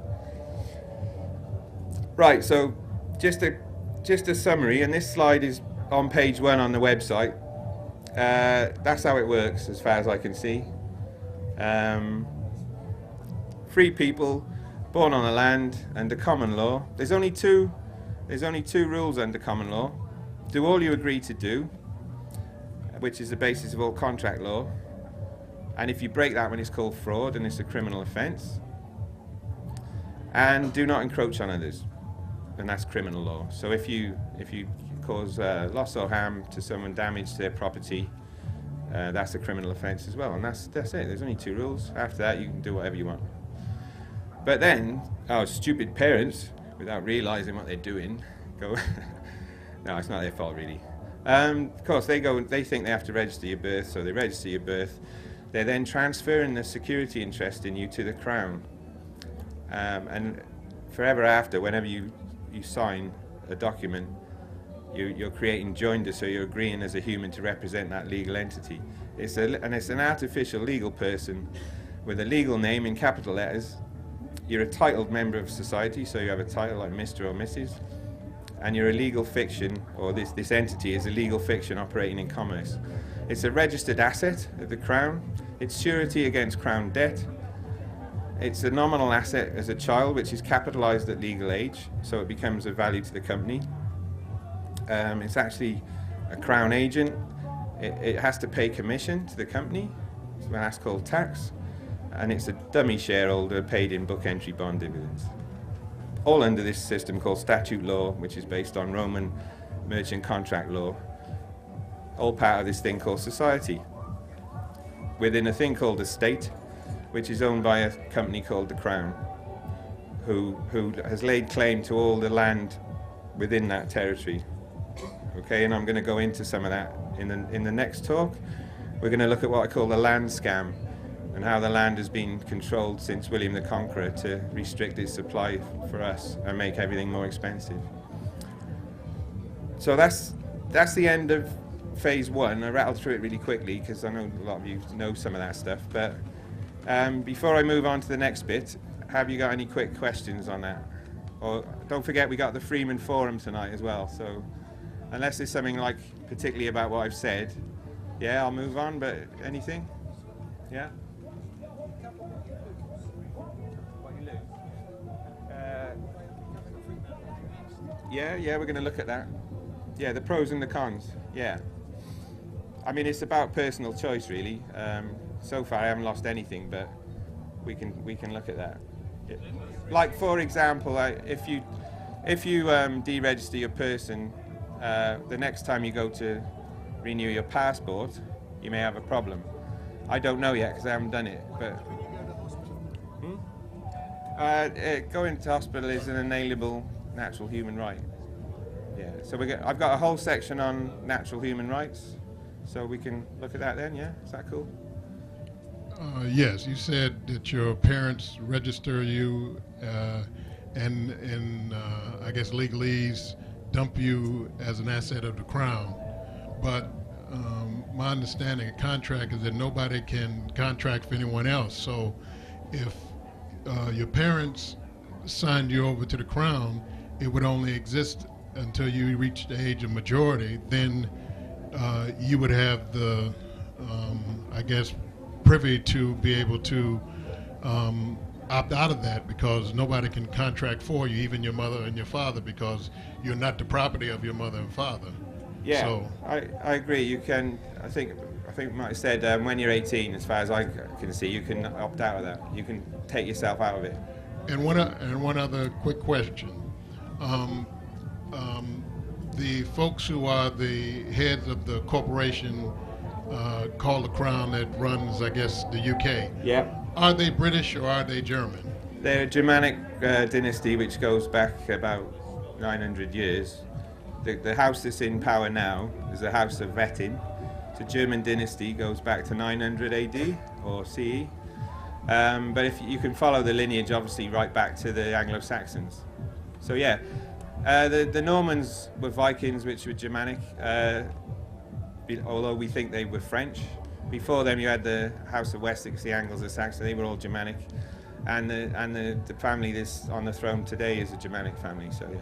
B: Right, so just a summary, and this slide is on page 1 on the website. That's how it works as far as I can see. Free people, born on the land, under common law. There's only two rules under common law. Do all you agree to do, which is the basis of all contract law, and if you break that one, it's called fraud, and it's a criminal offence. And do not encroach on others, and that's criminal law. So if you cause loss or harm to someone, damage to their property, that's a criminal offence as well, and that's it. There's only 2 rules. After that, you can do whatever you want. But then our stupid parents, without realising what they're doing, go. No, it's not their fault really. Of course, they think they have to register your birth, so they register your birth. They're then transferring the security interest in you to the Crown. And forever after, whenever you sign a document, you're creating joinder, so you're agreeing as a human to represent that legal entity. It's an artificial legal person with a legal name in capital letters. You're a titled member of society, so you have a title like Mr. or Mrs. And you're a legal fiction, or this entity is a legal fiction operating in commerce. It's a registered asset of the Crown. It's surety against Crown debt. It's a nominal asset as a child, which is capitalised at legal age, so it becomes of value to the company. It's actually a Crown agent. It has to pay commission to the company, so that's called tax. And it's a dummy shareholder paid in book entry bond dividends. All under this system called statute law, which is based on Roman merchant contract law. All part of this thing called society, within a thing called a state, which is owned by a company called the Crown, who has laid claim to all the land within that territory. Okay, and I'm going to go into some of that in the next talk. We're going to look at what I call the land scam, and how the land has been controlled since William the Conqueror to restrict its supply for us and make everything more expensive. So that's the end of phase 1. I rattled through it really quickly because I know a lot of you know some of that stuff, but before I move on to the next bit, have you got any quick questions on that? Or don't forget, we got the Freeman Forum tonight as well, so unless there's something like particularly about what I've said. Yeah, I'll move on, but anything? Yeah? Yeah, we're going to look at that. Yeah, the pros and the cons. Yeah. I mean, it's about personal choice, really. So far, I haven't lost anything, but we can look at that. Yeah. Like, for example, if you deregister your person, the next time you go to renew your passport, you may have a problem. I don't know yet because I haven't done it, but going to hospital is an inalienable natural human right. Yeah, so I've got a whole section on natural human rights, so we can look at that then. Yeah, is that cool?
H: Yes, you said that your parents register you and I guess legalese dump you as an asset of the Crown. But my understanding of contract is that nobody can contract for anyone else. So if your parents signed you over to the Crown, it would only exist until you reach the age of majority. Then you would have the, I guess, privy to be able to opt out of that, because nobody can contract for you, even your mother and your father, because you're not the property of your mother and father.
B: Yeah,
H: so,
B: I agree. You can. I think Mike said when you're 18, as far as I can see, you can opt out of that. You can take yourself out of it.
H: And one other quick question. The folks who are the heads of the corporation called the Crown that runs, I guess, the UK.
B: Yeah.
H: Are they British or are they German?
B: They're a Germanic dynasty which goes back about 900 years. The house that's in power now is the House of Wettin. It's a German dynasty, goes back to 900 AD or CE. But if you can follow the lineage, obviously, right back to the Anglo-Saxons. So yeah, the Normans were Vikings, which were Germanic, although we think they were French. Before them, you had the House of Wessex, the Anglo-Saxons. They were all Germanic, and the family that's on the throne today is a Germanic family. So yeah,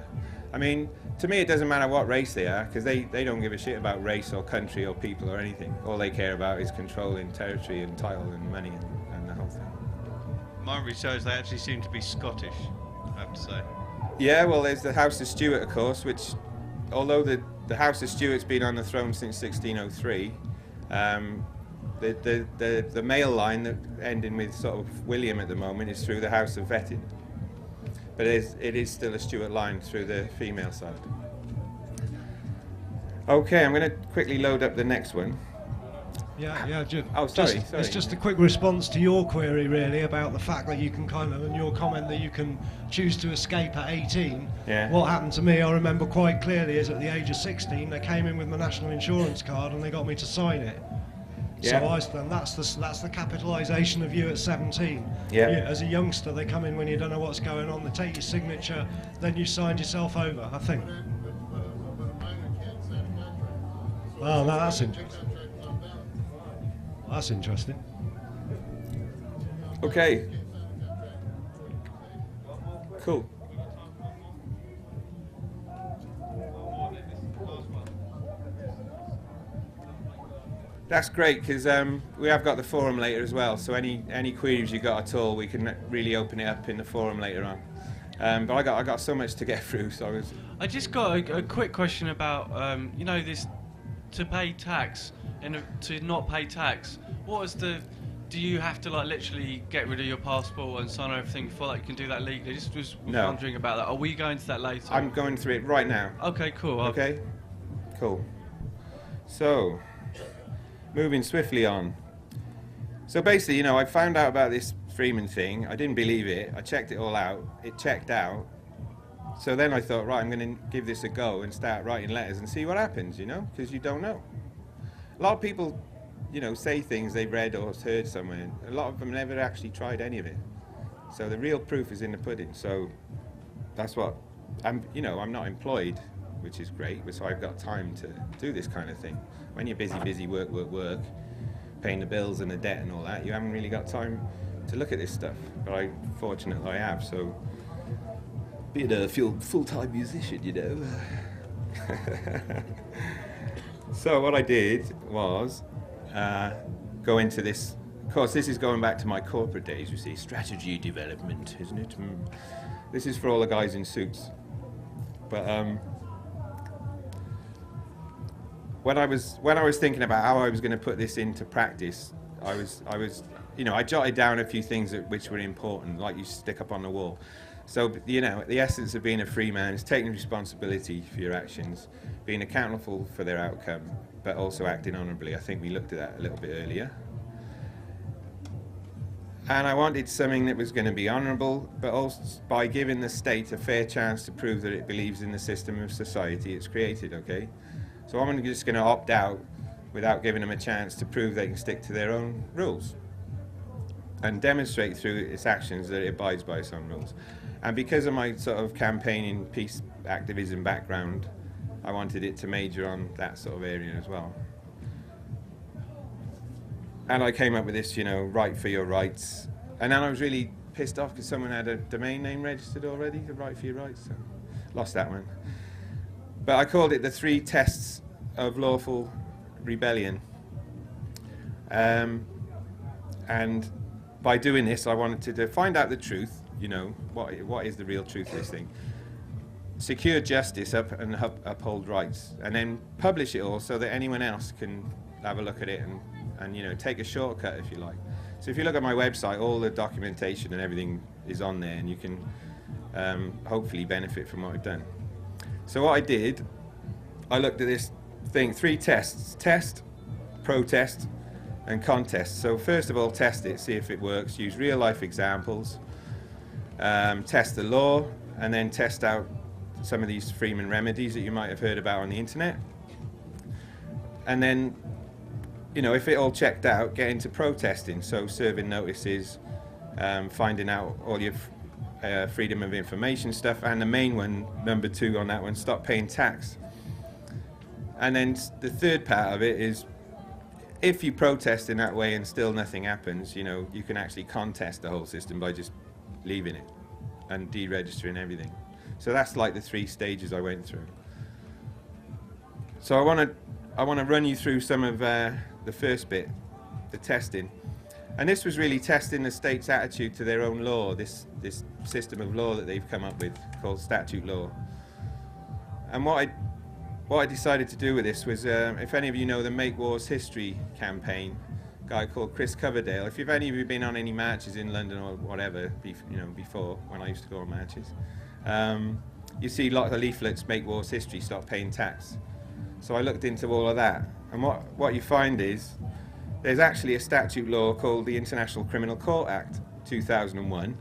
B: I mean, to me, it doesn't matter what race they are, because they don't give a shit about race or country or people or anything. All they care about is controlling territory and title and money and the whole thing.
I: My research, they actually seem to be Scottish, I have to say. Yeah,
B: well, there's the House of Stuart, of course, which, although the House of Stuart's been on the throne since 1603, the male line that ending with sort of William at the moment is through the House of Wettin. But it is still a Stuart line through the female side. Okay, I'm going to quickly load up the next one.
J: Yeah.
B: Oh, sorry.
J: It's just a quick response to your query, really, about the fact that you can and your comment that you can choose to escape at 18.
B: Yeah.
J: What happened to me, I remember quite clearly, is at the age of 16, they came in with my national insurance card and they got me to sign it.
B: Yeah.
J: So that's the capitalisation of you at 17.
B: Yeah.
J: As a youngster, they come in when you don't know what's going on. They take your signature, then you signed yourself over, I think. Oh, no, that's interesting. That's interesting.
B: Okay. Cool. That's great, because we have got the forum later as well, so any queries you got at all, we can really open it up in the forum later on. But I got so much to get through, so
I: I just got a quick question about this to pay tax and to not pay tax. What is do you have to literally get rid of your passport and sign everything before that? You can do that legally? Just was wondering about that. Are we going to that later?
B: I'm going through it right now.
I: Okay, cool.
B: Okay, cool. So, moving swiftly on. So basically, I found out about this Freeman thing. I didn't believe it. I checked it all out. It checked out. So then I thought, right, I'm going to give this a go and start writing letters and see what happens, because you don't know. A lot of people, say things they've read or heard somewhere. A lot of them never actually tried any of it. So the real proof is in the pudding. So that's what I'm not employed, which is great, so I've got time to do this kind of thing. When you're busy, work, paying the bills and the debt and all that, you haven't really got time to look at this stuff. But fortunately I have, so being a full-time musician, So what I did was go into this. Of course, this is going back to my corporate days, you see, strategy development, isn't it? This is for all the guys in suits. But when I was thinking about how I was going to put this into practice, I was I jotted down a few things which were important, like you stick up on the wall. So, the essence of being a free man is taking responsibility for your actions, being accountable for their outcome, but also acting honourably. I think we looked at that a little bit earlier. And I wanted something that was going to be honourable, but also by giving the state a fair chance to prove that it believes in the system of society it's created, okay? So I'm just going to opt out without giving them a chance to prove they can stick to their own rules and demonstrate through its actions that it abides by its own rules. And because of my sort of campaigning peace activism background, I wanted it to major on that sort of area as well. And I came up with this, right for your rights. And then I was really pissed off because someone had a domain name registered already, the right for your rights. So lost that one. But I called it the 3 tests of lawful rebellion. And by doing this, I wanted to find out the truth, what is the real truth of this thing. Secure justice and uphold rights. And then publish it all so that anyone else can have a look at it and take a shortcut if you like. So if you look at my website, all the documentation and everything is on there, and you can hopefully benefit from what I've done. So what I did, I looked at this thing, 3 tests: test, protest, and contest. So first of all, test it, see if it works, use real life examples, test the law, and then test out some of these Freeman remedies that you might have heard about on the internet. And then, if it all checked out, get into protesting, so serving notices, finding out all your freedom of information stuff, and the main one, number 2 on that one, stop paying tax. And then the third part of it is, if you protest in that way and still nothing happens, you can actually contest the whole system by just leaving it and deregistering everything. So that's like the 3 stages I went through. So I want to run you through some of the first bit, the testing. And this was really testing the state's attitude to their own law, this system of law that they've come up with called statute law. And what I decided to do with this was, if any of you know the Make Wars History campaign, a guy called Chris Coverdale. If any of you been on any marches in London or whatever, before, when I used to go on marches, you see lots of leaflets, Make Wars History, stop paying tax. So I looked into all of that, and what you find is there's actually a statute law called the International Criminal Court Act 2001,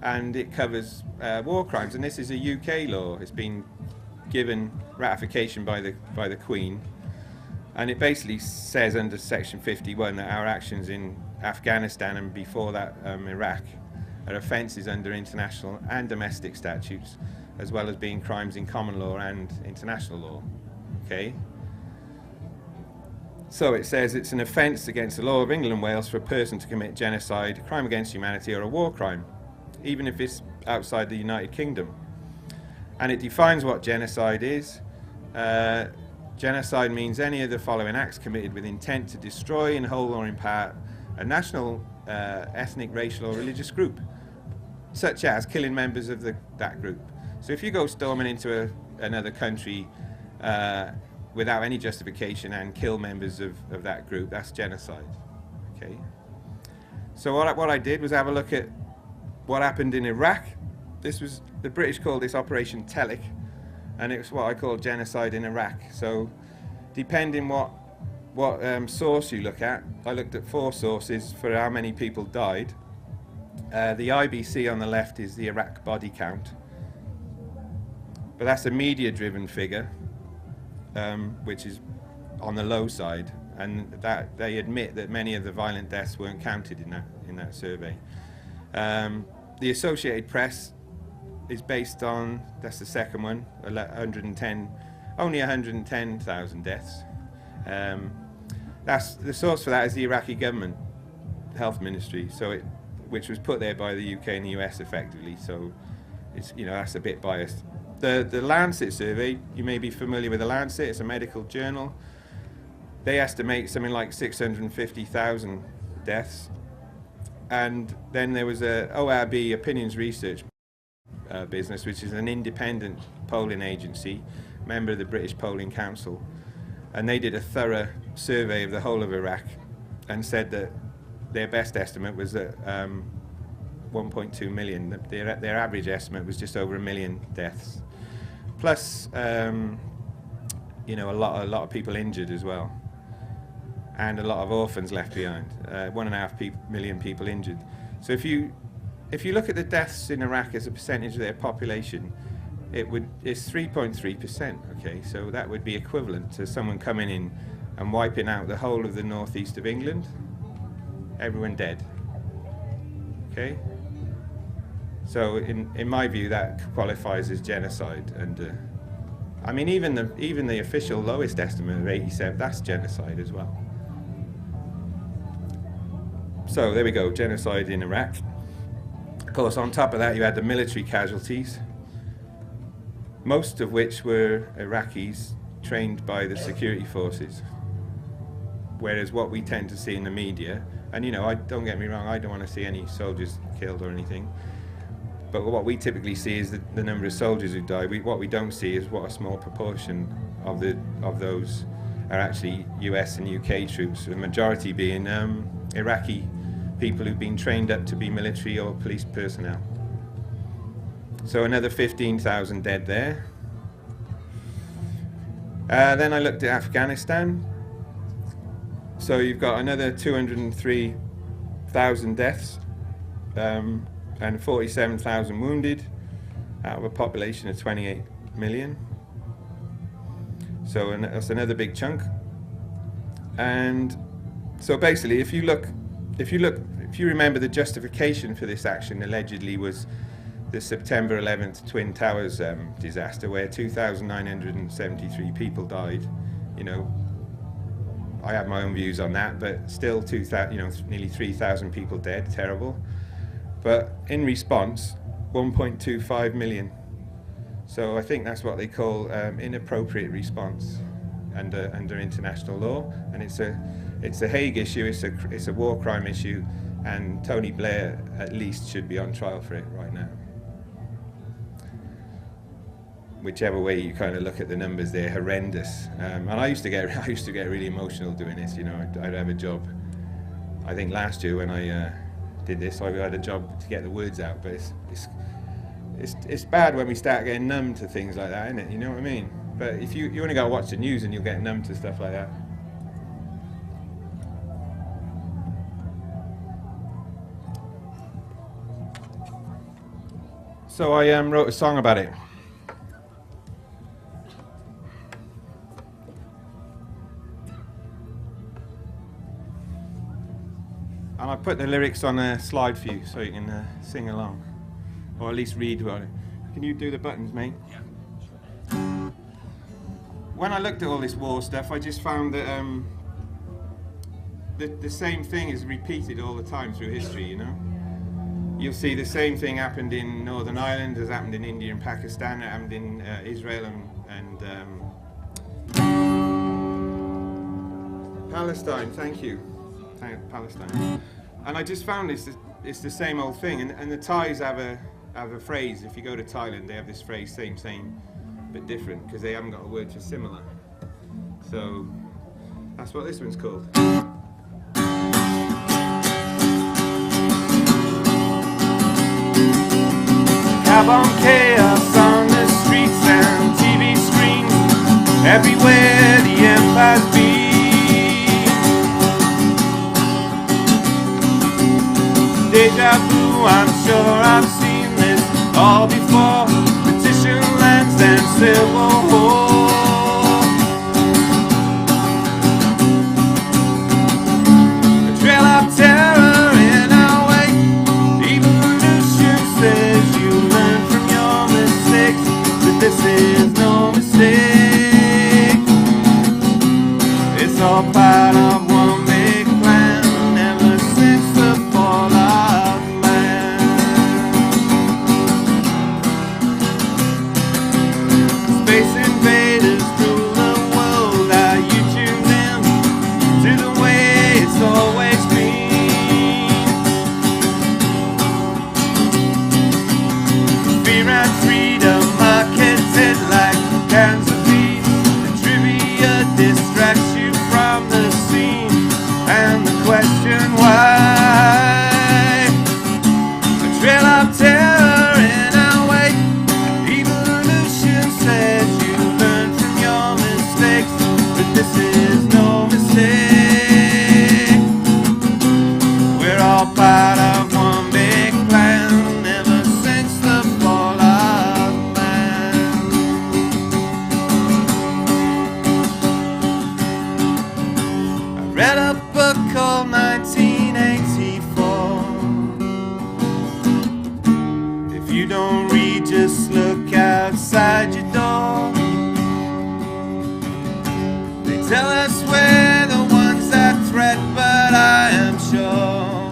B: and it covers war crimes, and this is a UK law. It's been given ratification by the Queen, and it basically says under Section 51 that our actions in Afghanistan and before that Iraq are offences under international and domestic statutes, as well as being crimes in common law and international law. Okay? So it says it's an offence against the law of England and Wales for a person to commit genocide, a crime against humanity, or a war crime, even if it's outside the United Kingdom. And it defines what genocide is. Genocide means any of the following acts committed with intent to destroy in whole or in part a national, ethnic, racial or religious group, such as killing members of that group. So if you go storming into another country without any justification and kill members of that group, that's genocide. Okay. So what I did was have a look at what happened in Iraq. The British called this Operation Telic, and it was what I call genocide in Iraq. So depending what source you look at, I looked at 4 sources for how many people died. The IBC on the left is the Iraq body count, but that's a media-driven figure, which is on the low side, and that they admit that many of the violent deaths weren't counted in that survey. The Associated Press is based on, that's the second one, only 110,000 deaths. That's the source for that is the Iraqi government health ministry, which was put there by the UK and the US effectively. So it's that's a bit biased. The Lancet survey, you may be familiar with the Lancet, it's a medical journal. They estimate something like 650,000 deaths. And then there was a ORB opinions research business, which is an independent polling agency, member of the British Polling Council. And they did a thorough survey of the whole of Iraq and said that their best estimate was that 1.2 million. Their average estimate was just over 1 million deaths. Plus, you know, a lot of people injured as well. And a lot of orphans left behind. 1.5 million people injured. So if you look at the deaths in Iraq as a percentage of their population, it's 3.3%. Okay, so that would be equivalent to someone coming in and wiping out the whole of the northeast of England. Everyone dead. Okay. So in my view, that qualifies as genocide. And I mean, even the official lowest estimate of 87, that's genocide as well. So there we go, genocide in Iraq. Of course, on top of that, you had the military casualties, most of which were Iraqis trained by the security forces. Whereas what we tend to see in the media, and you know, don't get me wrong, I don't want to see any soldiers killed or anything, but what we typically see is the number of soldiers who die. What we don't see is what a small proportion of those are actually US and UK troops, the majority being Iraqi people who've been trained up to be military or police personnel. So another 15,000 dead there. Then I looked at Afghanistan. So you've got another 203,000 deaths and 47,000 wounded out of a population of 28 million. So that's another big chunk. And so basically, if you remember, the justification for this action allegedly was the September 11th Twin Towers disaster, where 2,973 people died. You know, I have my own views on that, but still, nearly 3,000 people dead, terrible. But in response, 1.25 million. So I think that's what they call inappropriate response under international law, and it's a Hague issue. It's a war crime issue, and Tony Blair at least should be on trial for it right now. Whichever way you kind of look at the numbers, they're horrendous. And I used to get really emotional doing this. You know, I'd have a job. I think last year when I did this, I had a job to get the words out. But it's bad when we start getting numb to things like that, isn't it? You know what I mean? But if you only got to watch the news and you'll get numb to stuff like that. So I wrote a song about it. And I put the lyrics on a slide for you so you can sing along, or at least read about it. Can you do the buttons, mate? Yeah. When I looked at all this war stuff, I just found that the same thing is repeated all the time through history, you know? You'll see the same thing happened in Northern Ireland, has happened in India and Pakistan, it happened in Israel and Palestine, thank you. Palestine. And I just found it's the same old thing, and the Thais have a phrase. If you go to Thailand, they have this phrase, same but different, because they haven't got a word for similar. So that's what this one's called. Carbon chaos on the streets and TV screens everywhere the empires be. Deja vu, I'm sure I've seen this all before. Petition lands and civil war. A trail of terror in our wake. Evolution says you learn from your mistakes, but this is no mistake. It's all part of one big plan ever since the fall of man. book called 1984. If you don't read, just look outside your door. They tell us we're the ones that threat, but I am sure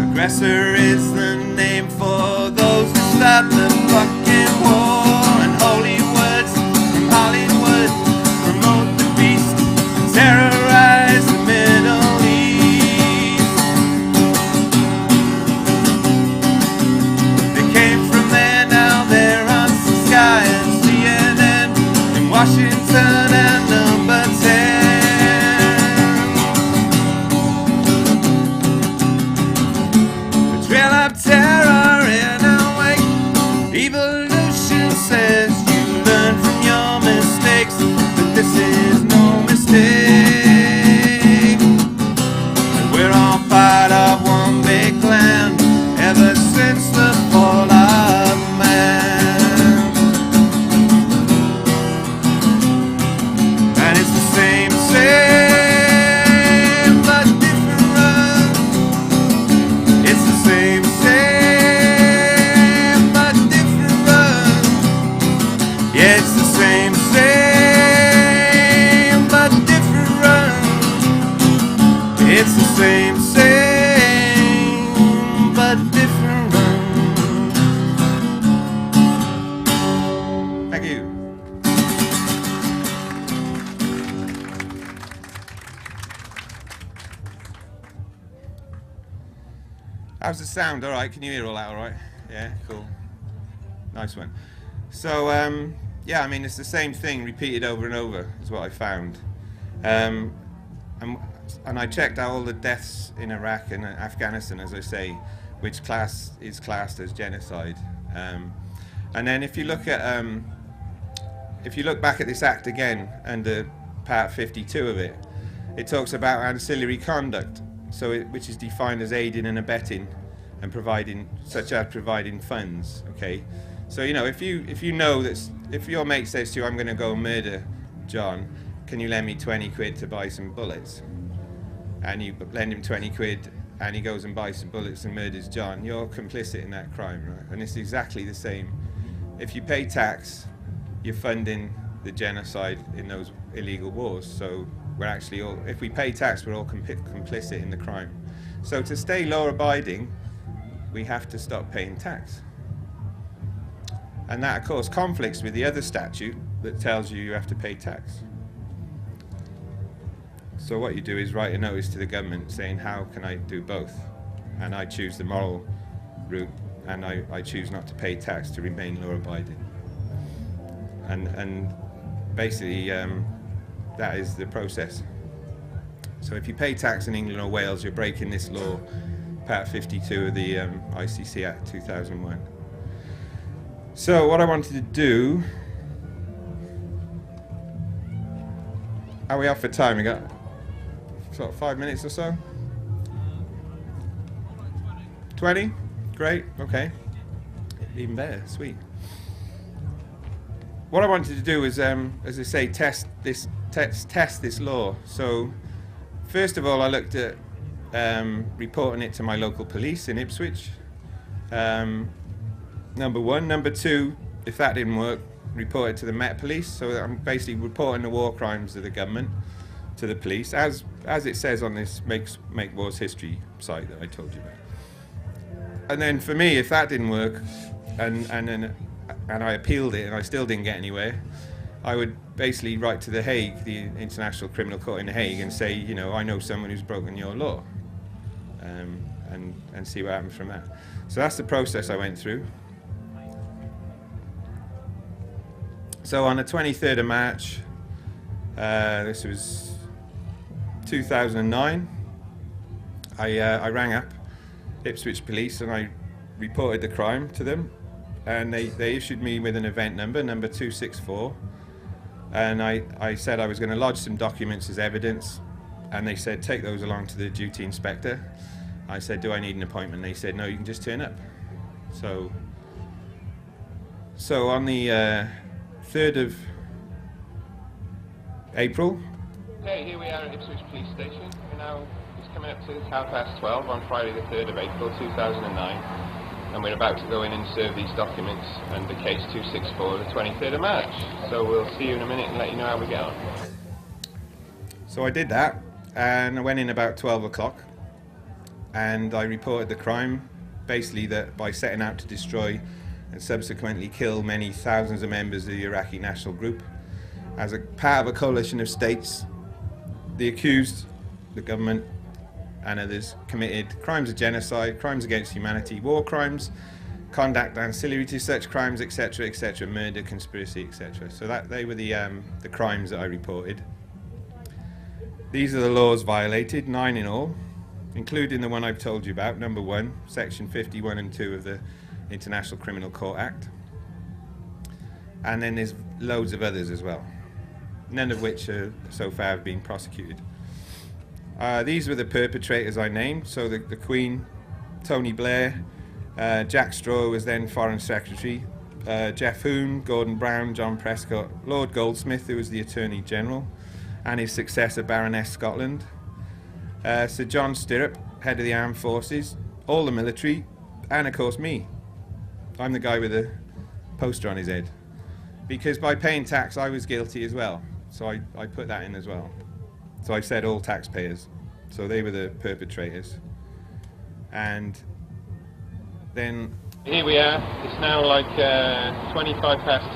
B: aggressor is the name for those who start the fucking war. And holy words from Hollywood promote the beast and terrorize the Middle East. They came from there, now they're on Sky and CNN in Washington and number 10. Trail of terror in our wake. Evolution says you learn from your mistakes, but this is no mistake. And we're all part of one big clan ever since the fall of man. And it's the same, but different. It's the same, but different. Yeah, it's the same, but different. It's the same, but different. Thank you. How's the sound? All right, can you hear all that all right? Yeah, cool. Nice one. So, yeah, I mean, it's the same thing repeated over and over is what I found. And I checked out all the deaths in Iraq and Afghanistan, as I say, which class is classed as genocide. And then if you look at, if you look back at this act again, under part 52 of it, it talks about ancillary conduct. So which is defined as aiding and abetting and providing, such as providing funds, okay? So, you know, if you know that, if your mate says to you, I'm going to go murder John, can you lend me 20 quid to buy some bullets? And you lend him 20 quid and he goes and buys some bullets and murders John, you're complicit in that crime, right? And it's exactly the same. If you pay tax, you're funding the genocide in those illegal wars. So we're actually all, if we pay tax, we're all complicit in the crime. So to stay law-abiding, we have to stop paying tax. And that, of course, conflicts with the other statute that tells you have to pay tax. So what you do is write a notice to the government saying, how can I do both? And I choose the moral route, and I choose not to pay tax to remain law-abiding. And basically, that is the process. So if you pay tax in England or Wales, you're breaking this law, Part 52 of the ICC Act 2001. So what I wanted to do, are we off for time? We got sort of 5 minutes or so? 20? Great, okay. Even better, sweet. What I wanted to do was, as I say, test this law. So, first of all, I looked at reporting it to my local police in Ipswich. Number one. Number two, if that didn't work, report it to the Met Police. So I'm basically reporting the war crimes of the government to the police, as it says on this Make Wars History site that I told you about. And then for me, if that didn't work, and I appealed it and I still didn't get anywhere, I would basically write to The Hague, the International Criminal Court in The Hague, and say, you know, I know someone who's broken your law, and see what happens from that. So that's the process I went through. So on the 23rd of March, this was 2009, I rang up Ipswich Police and I reported the crime to them, and they issued me with an event number 264, and I said I was going to lodge some documents as evidence, and they said take those along to the duty inspector. I said, do I need an appointment? They said, no, you can just turn up. So on the 3rd of April, Okay, here we are at Ipswich Police Station. We're now just coming up to 12:30 on Friday the 3rd of April 2009, and we're about to go in and serve these documents under case 264 the 23rd of March. So we'll see you in a minute and let you know how we get on. So I did that, and I went in about 12 o'clock, and I reported the crime, basically that by setting out to destroy and subsequently kill many thousands of members of the Iraqi National Group. As a part of a coalition of states, the accused, the government and others committed crimes of genocide, crimes against humanity, war crimes, conduct ancillary to such crimes, etc., etc., murder, conspiracy, etc. So they were the crimes that I reported. These are the laws violated, 9 in all, including the one I've told you about, number 1, section 51 and 2 of the International Criminal Court Act. And then there's loads of others as well, none of which so far have been prosecuted. These were the perpetrators I named. So the Queen, Tony Blair, Jack Straw was then Foreign Secretary, Jeff Hoon, Gordon Brown, John Prescott, Lord Goldsmith, who was the Attorney General, and his successor, Baroness Scotland, Sir John Stirrup, head of the armed forces, all the military, and of course me. I'm the guy with the poster on his head. Because by paying tax, I was guilty as well. So I put that in as well. So I said all taxpayers. So they were the perpetrators. And then here we are. It's now like 2:25.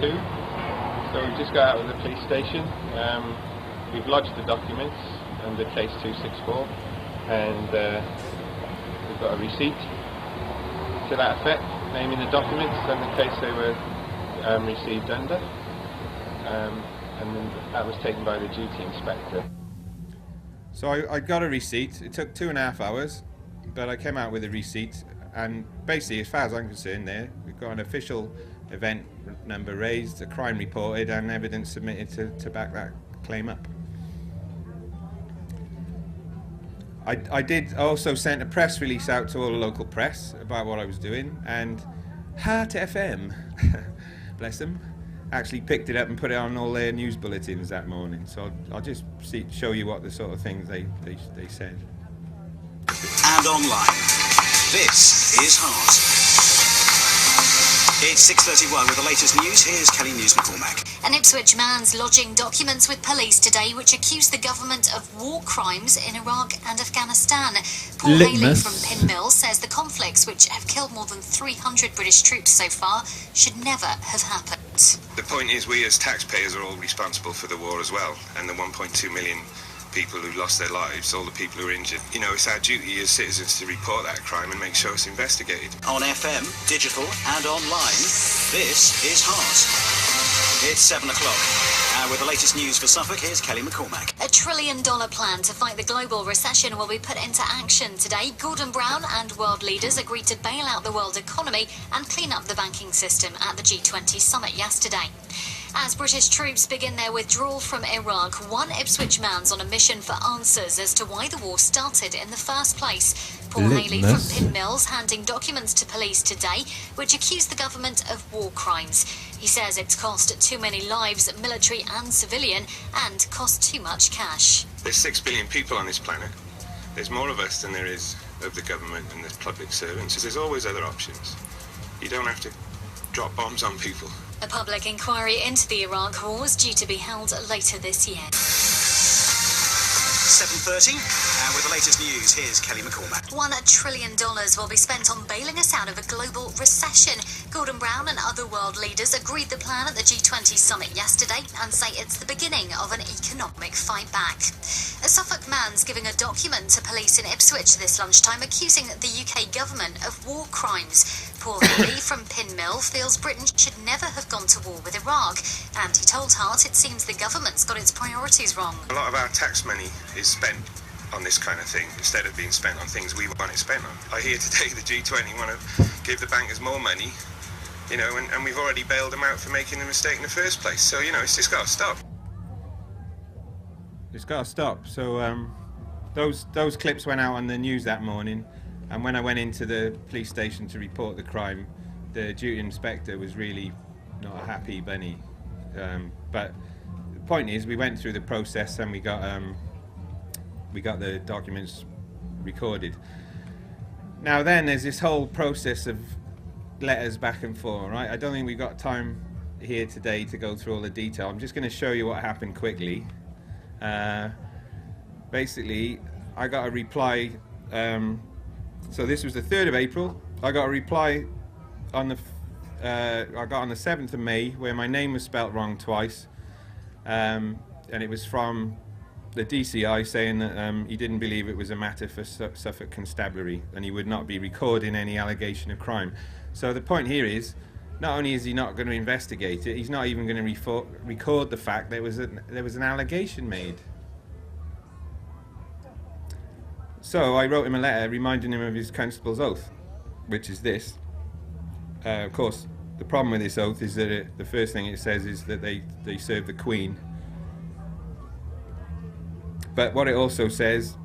B: So we've just got out of the police station. We've lodged the documents under case 264, and we've got a receipt to that effect, naming the documents and the case they were received under, and then that was taken by the duty inspector. So I got a receipt. It took 2.5 hours, but I came out with a receipt, and basically, as far as I'm concerned, we've got an official event number raised, a crime reported, and evidence submitted to back that claim up. I did also send a press release out to all the local press about what I was doing, and Heart FM, bless them, actually picked it up and put it on all their news bulletins that morning. So I'll just show you what the sort of things they said.
K: And online, this is Heart. It's 6:31 with the latest news. Here's Kelly News McCormack.
L: An Ipswich man's lodging documents with police today which accuse the government of war crimes in Iraq and Afghanistan. Paul Haley from Pinmill says the conflicts which have killed more than 300 British troops so far should never have happened.
M: The point is we as taxpayers are all responsible for the war as well, and the 1.2 million people who lost their lives, all the people who are injured. You know, it's our duty as citizens to report that crime and make sure it's investigated.
K: On FM, digital and online, this is Heart. It's 7 o'clock. And with the latest news for Suffolk, here's Kelly McCormack.
L: $1 trillion plan to fight the global recession will be put into action today. Gordon Brown and world leaders agreed to bail out the world economy and clean up the banking system at the G20 summit yesterday. As British troops begin their withdrawal from Iraq, one Ipswich man's on a mission for answers as to why the war started in the first place. Paul Haley from Pinmills handing documents to police today which accuse the government of war crimes. He says it's cost too many lives, military and civilian, and cost too much cash.
M: There's 6 billion people on this planet. There's more of us than there is of the government and the public servants. So there's always other options. You don't have to drop bombs on people.
L: A public inquiry into the Iraq war is due to be held later this year.
K: 7:30, and with the latest news, here's Kelly McCormack.
L: $1 trillion will be spent on bailing us out of a global recession. Gordon Brown and other world leaders agreed the plan at the G20 summit yesterday and say it's the beginning of an economic fight back. A Suffolk man's giving a document to police in Ipswich this lunchtime accusing the UK government of war crimes. Paul Haley from Pinmill feels Britain should never have gone to war with Iraq, and he told Heart it seems the government's got its priorities wrong.
M: A lot of our tax money is spent on this kind of thing instead of being spent on things we want it spent on. I hear today the G20 want to give the bankers more money, you know, and we've already bailed them out for making the mistake in the first place. So, you know, it's just got to stop.
B: It's got to stop. So those clips went out on the news that morning, and when I went into the police station to report the crime, the duty inspector was really not a happy bunny. But point is, we went through the process and we got the documents recorded. Now then, there's this whole process of letters back and forth, right? I don't think we've got time here today to go through all the detail. I'm just going to show you what happened quickly. Basically, I got a reply. So this was the 3rd of April. I got a reply on the I got on the 7th of May where my name was spelt wrong twice, and it was from the DCI saying that he didn't believe it was a matter for Suffolk Constabulary and he would not be recording any allegation of crime. So the point here is, not only is he not going to investigate it, he's not even going to record the fact there was an allegation made. So I wrote him a letter reminding him of his constable's oath, which is this. Of course, the problem with this oath is that the first thing it says is that they serve the Queen. But what it also says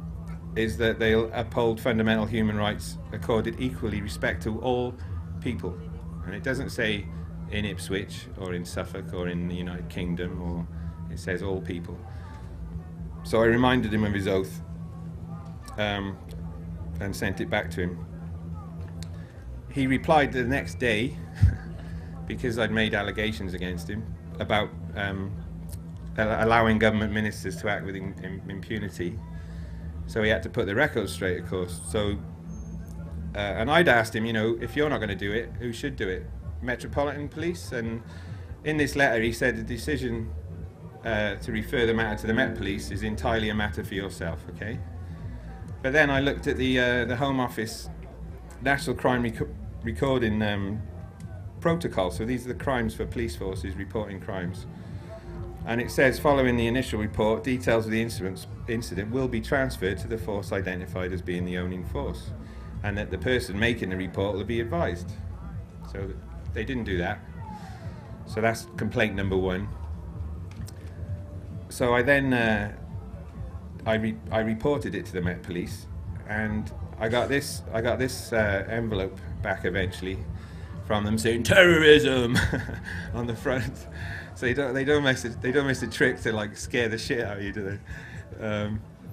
B: is that they'll uphold fundamental human rights accorded equally respect to all people. And it doesn't say in Ipswich or in Suffolk or in the United Kingdom, or it says all people. So I reminded him of his oath and sent it back to him. He replied the next day, because I'd made allegations against him about allowing government ministers to act with impunity. So he had to put the records straight, of course. So, and I'd asked him, if you're not going to do it, who should do it? Metropolitan Police? And in this letter he said the decision to refer the matter to the Met Police is entirely a matter for yourself, okay? But then I looked at the Home Office National Crime Recording Protocol. So these are the crimes for police forces reporting crimes. And it says, following the initial report, details of the incident will be transferred to the force identified as being the owning force, and that the person making the report will be advised. So they didn't do that. So that's complaint number 1. So I then I reported it to the Met Police, and I got this envelope back eventually from them saying terrorism on the front. So they don't miss a trick to like scare the shit out of you, do they?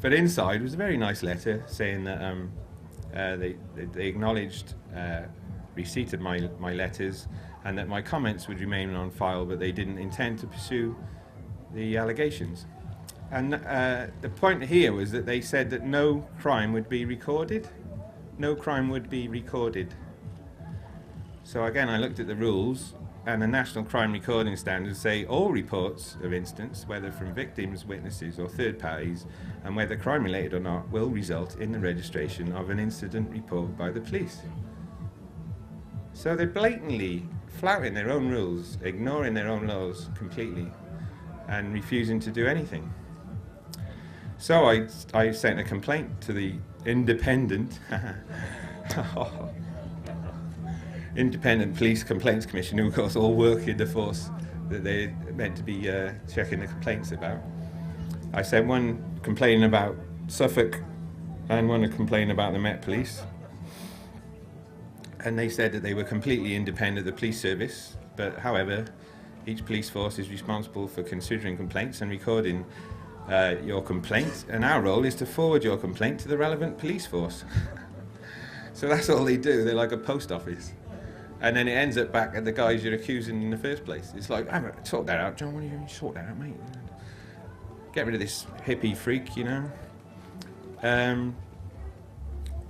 B: But inside was a very nice letter saying that they acknowledged receipt of my letters and that my comments would remain on file, but they didn't intend to pursue the allegations. And the point here was that they said that no crime would be recorded. No crime would be recorded. So again, I looked at the rules, and the National Crime Recording Standards say all reports of incidents, whether from victims, witnesses or third parties, and whether crime related or not, will result in the registration of an incident report by the police. So they're blatantly flouting their own rules, ignoring their own laws completely, and refusing to do anything. So I sent a complaint to the Independent Police Complaints Commission, who of course all work in the force that they're meant to be checking the complaints about. I sent one complaining about Suffolk and one complaining about the Met Police. And they said that they were completely independent of the police service, but however, each police force is responsible for considering complaints and recording your complaint, and our role is to forward your complaint to the relevant police force. So that's all they do. They're like a post office. And then it ends up back at the guys you're accusing in the first place. It's like, sort that out, John. Why don't you sort that out, mate? Get rid of this hippie freak,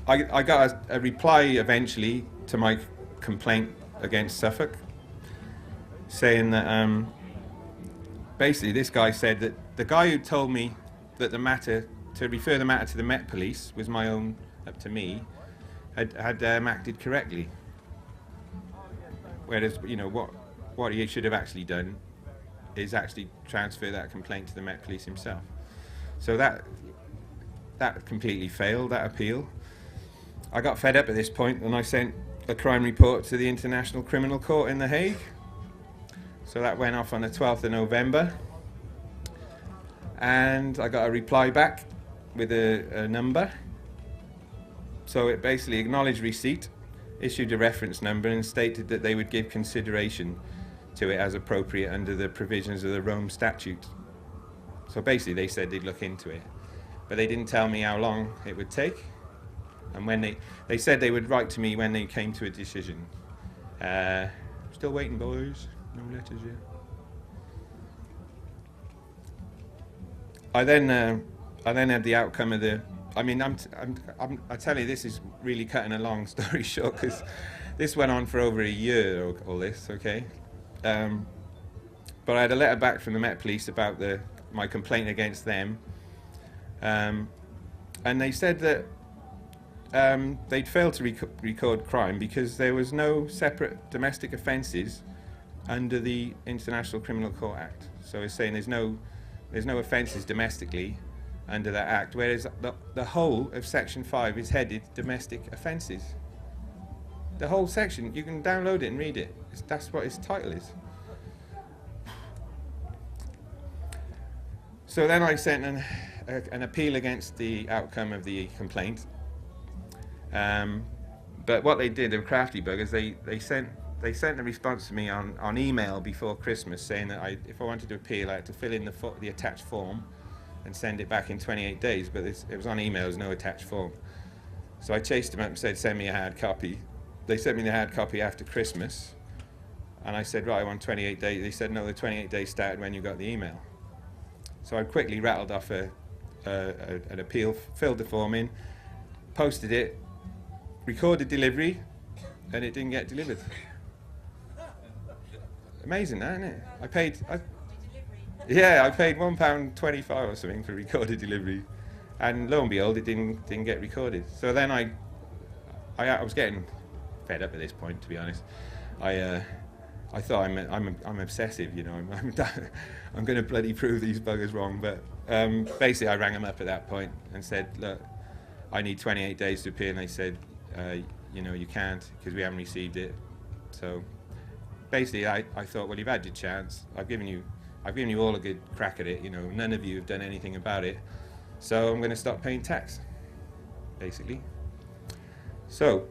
B: I got a reply eventually to my complaint against Suffolk, saying that basically this guy said that the guy who told me that to refer the matter to the Met Police was my own, up to me, had acted correctly. Whereas, what he should have actually done is actually transfer that complaint to the Met Police himself. So that completely failed, that appeal. I got fed up at this point and I sent a crime report to the International Criminal Court in The Hague. So that went off on the 12th of November. And I got a reply back with a number. So it basically acknowledged receipt, issued a reference number, and stated that they would give consideration to it as appropriate under the provisions of the Rome Statute. So basically they said they'd look into it, but they didn't tell me how long it would take. And when they said they would write to me when they came to a decision. Still waiting, boys. No letters yet. I then had the outcome of the. I mean, I tell you, this is really cutting a long story short, because this went on for over a year. All this, okay. But I had a letter back from the Met Police about my complaint against them, and they said that they'd failed to record crime because there was no separate domestic offences under the International Criminal Court Act. So it's saying there's no offences domestically under that act, whereas the whole of Section 5 is headed domestic offences. The whole section, you can download it and read it. That's what its title is. So then I sent an appeal against the outcome of the complaint. But what they did, they were crafty buggers, they sent a response to me on email before Christmas saying that if I wanted to appeal, I had to fill in the attached form and send it back in 28 days, but it was on email, there's no attached form. So I chased them up and said, send me a hard copy. They sent me the hard copy after Christmas, and I said, right, I want 28 days. They said, no, the 28 days started when you got the email. So I quickly rattled off an appeal, filled the form in, posted it, recorded delivery, and it didn't get delivered. Amazing, that, isn't it? I paid £1.25 or something for recorded delivery, and lo and behold, it didn't get recorded. So then I was getting fed up at this point, to be honest. I thought I'm obsessive, you know. I'm going to bloody prove these buggers wrong. But basically, I rang them up at that point and said, look, I need 28 days to appeal, and they said, you know, you can't because we haven't received it. So basically, I thought, well, you've had your chance. I've given you all a good crack at it. You know, none of you have done anything about it. So I'm going to stop paying tax, basically. So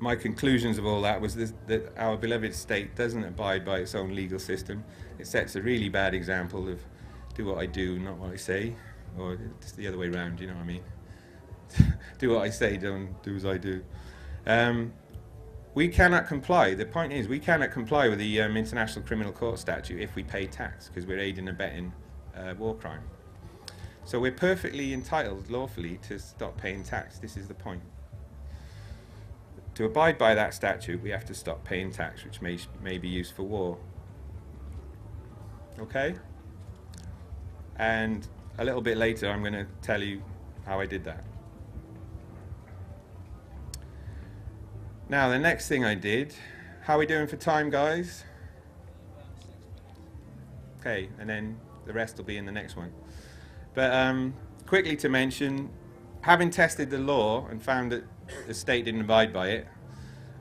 B: my conclusions of all that was that our beloved state doesn't abide by its own legal system. It sets a really bad example of do what I do, not what I say, or it's the other way around, you know what I mean? Do what I say, don't do as I do. We cannot comply. The point is, we cannot comply with the International Criminal Court statute if we pay tax, because we're aiding and abetting war crime. So we're perfectly entitled, lawfully, to stop paying tax. This is the point. To abide by that statute, we have to stop paying tax, which may be used for war. Okay? And a little bit later, I'm going to tell you how I did that. Now, the next thing I did, how are we doing for time, guys? Okay, and then the rest will be in the next one. But quickly to mention, having tested the law and found that the state didn't abide by it,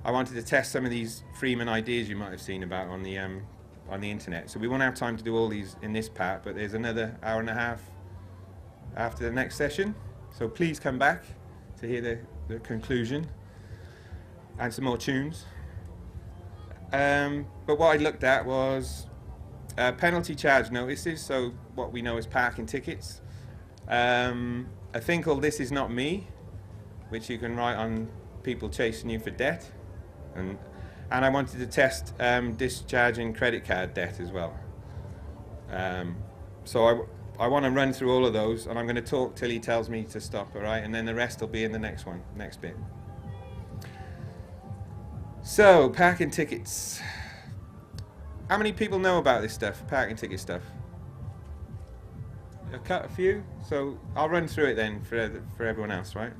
B: I wanted to test some of these Freeman ideas you might have seen about on the internet. So we won't have time to do all these in this part, but there's another hour and a half after the next session. So please come back to hear the conclusion and some more tunes. But what I looked at was penalty charge notices, so what we know as parking tickets. A thing called This Is Not Me, which you can write on people chasing you for debt. And I wanted to test discharging credit card debt as well. So I want to run through all of those, and I'm going to talk till he tells me to stop, all right? And then the rest will be in the next one, next bit. So, parking tickets. How many people know about this stuff, parking ticket stuff? A few? So I'll run through it then for everyone else, right?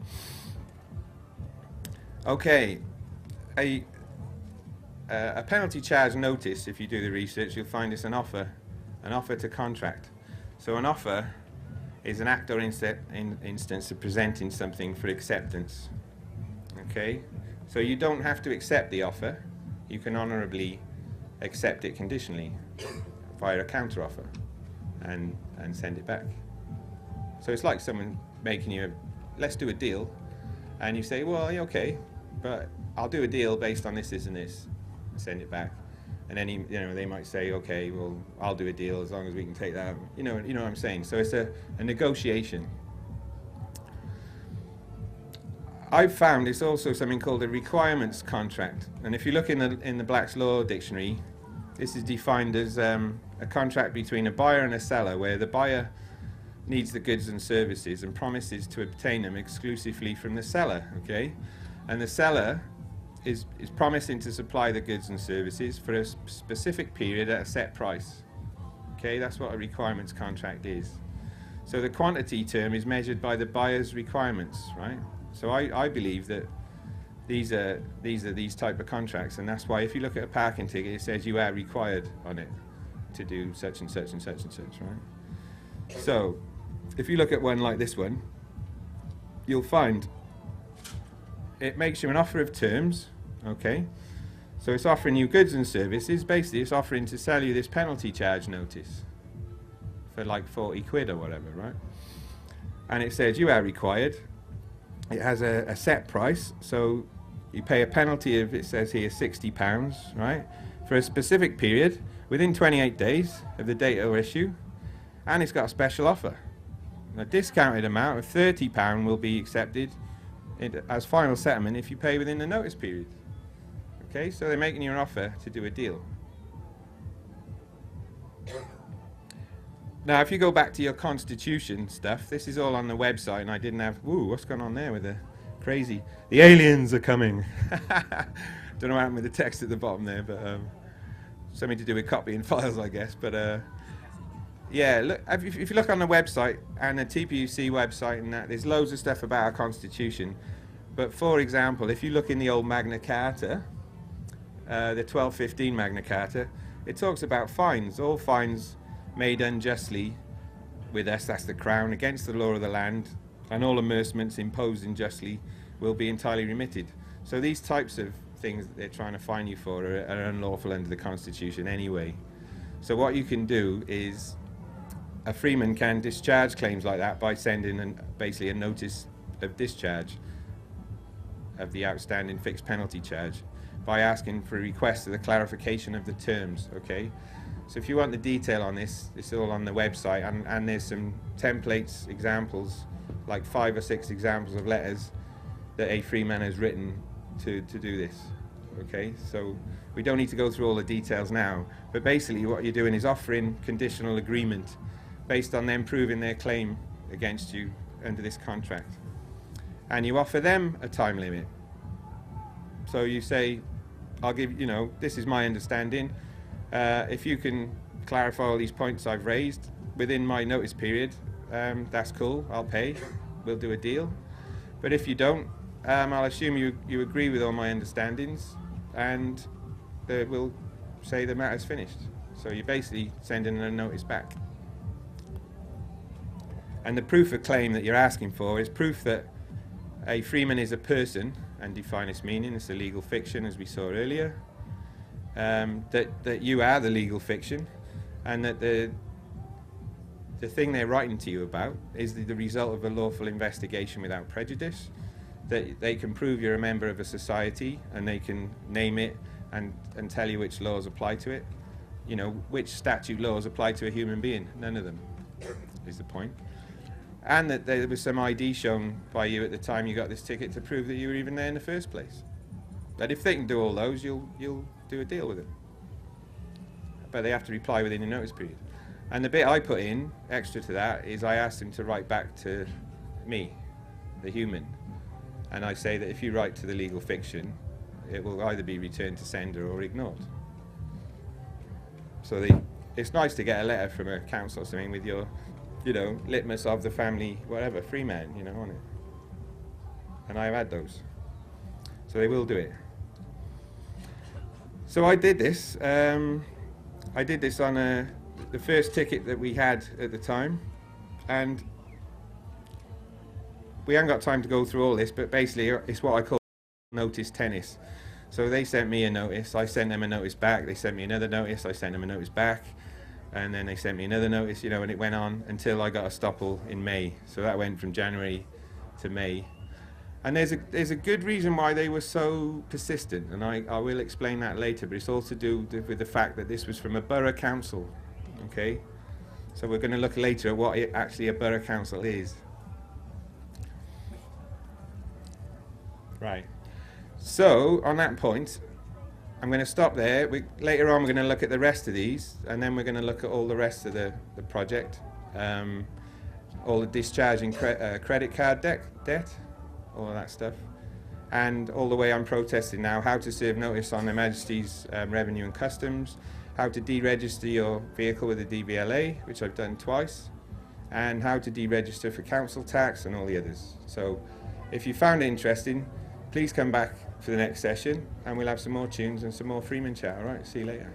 B: Okay. A penalty charge notice, if you do the research, you'll find it's an offer to contract. So an offer is an act or instance of presenting something for acceptance. Okay? So you don't have to accept the offer. You can honourably accept it conditionally via a counter offer and send it back. So it's like someone making you let's do a deal, and you say, well, yeah, okay, but I'll do a deal based on this, this and this, and send it back. And then they might say, okay, well, I'll do a deal as long as we can take that. You know what I'm saying. So it's a negotiation. I've found it's also something called a requirements contract. And if you look in the Black's Law Dictionary, this is defined as a contract between a buyer and a seller, where the buyer needs the goods and services and promises to obtain them exclusively from the seller. Okay, and the seller is promising to supply the goods and services for a specific period at a set price. Okay, that's what a requirements contract is. So the quantity term is measured by the buyer's requirements, right? So I believe that these are these type of contracts, and that's why if you look at a parking ticket, it says you are required on it to do such and such and such and such, right? So if you look at one like this one, you'll find it makes you an offer of terms, okay? So it's offering you goods and services. Basically, it's offering to sell you this penalty charge notice for like 40 quid or whatever, right? And it says you are required. It has a set price, so you pay a penalty of, it says here, £60, right? For a specific period, within 28 days of the date of issue, and it's got a special offer. A discounted amount of £30 will be accepted as final settlement if you pay within the notice period. Okay, so they're making you an offer to do a deal. Now, if you go back to your constitution stuff, this is all on the website, and I didn't have, what's going on there with the crazy, the aliens are coming. Don't know what happened with the text at the bottom there, but something to do with copying files, I guess. But yeah, look, if you look on the website and the TPUC website and that, there's loads of stuff about our constitution. But for example, if you look in the old Magna Carta, the 1215 Magna Carta, it talks about fines. All fines made unjustly with us, that's the Crown, against the law of the land, and all amercements imposed unjustly will be entirely remitted. So these types of things that they're trying to fine you for are unlawful under the Constitution anyway. So what you can do is a freeman can discharge claims like that by sending basically a notice of discharge of the outstanding fixed penalty charge by asking for a request of the clarification of the terms, okay? So if you want the detail on this, it's all on the website, and there's some templates, examples, like 5 or 6 examples of letters that a freeman has written to do this, okay? So we don't need to go through all the details now, but basically what you're doing is offering conditional agreement based on them proving their claim against you under this contract. And you offer them a time limit. So you say, I'll give, this is my understanding. If you can clarify all these points I've raised within my notice period, that's cool, I'll pay, we'll do a deal. But if you don't, I'll assume you agree with all my understandings, and we'll say the matter's finished. So you're basically sending a notice back. And the proof of claim that you're asking for is proof that a freeman is a person, and define its meaning, it's a legal fiction as we saw earlier. That you are the legal fiction, and that the thing they're writing to you about is the result of a lawful investigation without prejudice, that they can prove you're a member of a society, and they can name it and tell you which laws apply to it. Which statute laws apply to a human being. None of them is the point. And that there was some ID shown by you at the time you got this ticket to prove that you were even there in the first place. But if they can do all those, you'll do a deal with them. But they have to reply within the notice period. And the bit I put in, extra to that, is I asked them to write back to me, the human. And I say that if you write to the legal fiction, it will either be returned to sender or ignored. So it's nice to get a letter from a council or something with your, litmus of the family, whatever, Freeman, on it. And I've had those. So they will do it. So I did this. I did this on the first ticket that we had at the time, and we haven't got time to go through all this, but basically it's what I call notice tennis. So they sent me a notice, I sent them a notice back, they sent me another notice, I sent them a notice back, and then they sent me another notice, and it went on until I got a stopple in May. So that went from January to May. And there's a good reason why they were so persistent, and I will explain that later, but it's all to do with the fact that this was from a borough council, okay? So we're going to look later at what actually a borough council is. Right. So, on that point, I'm going to stop there. Later on we're going to look at the rest of these, and then we're going to look at all the rest of the project. All the discharging credit card debt, all of that stuff. And all the way I'm protesting now, how to serve notice on Their Majesty's Revenue and Customs, how to deregister your vehicle with the DVLA, which I've done twice, and how to deregister for council tax and all the others. So if you found it interesting, please come back for the next session, and we'll have some more tunes and some more Freeman chat. All right, see you later.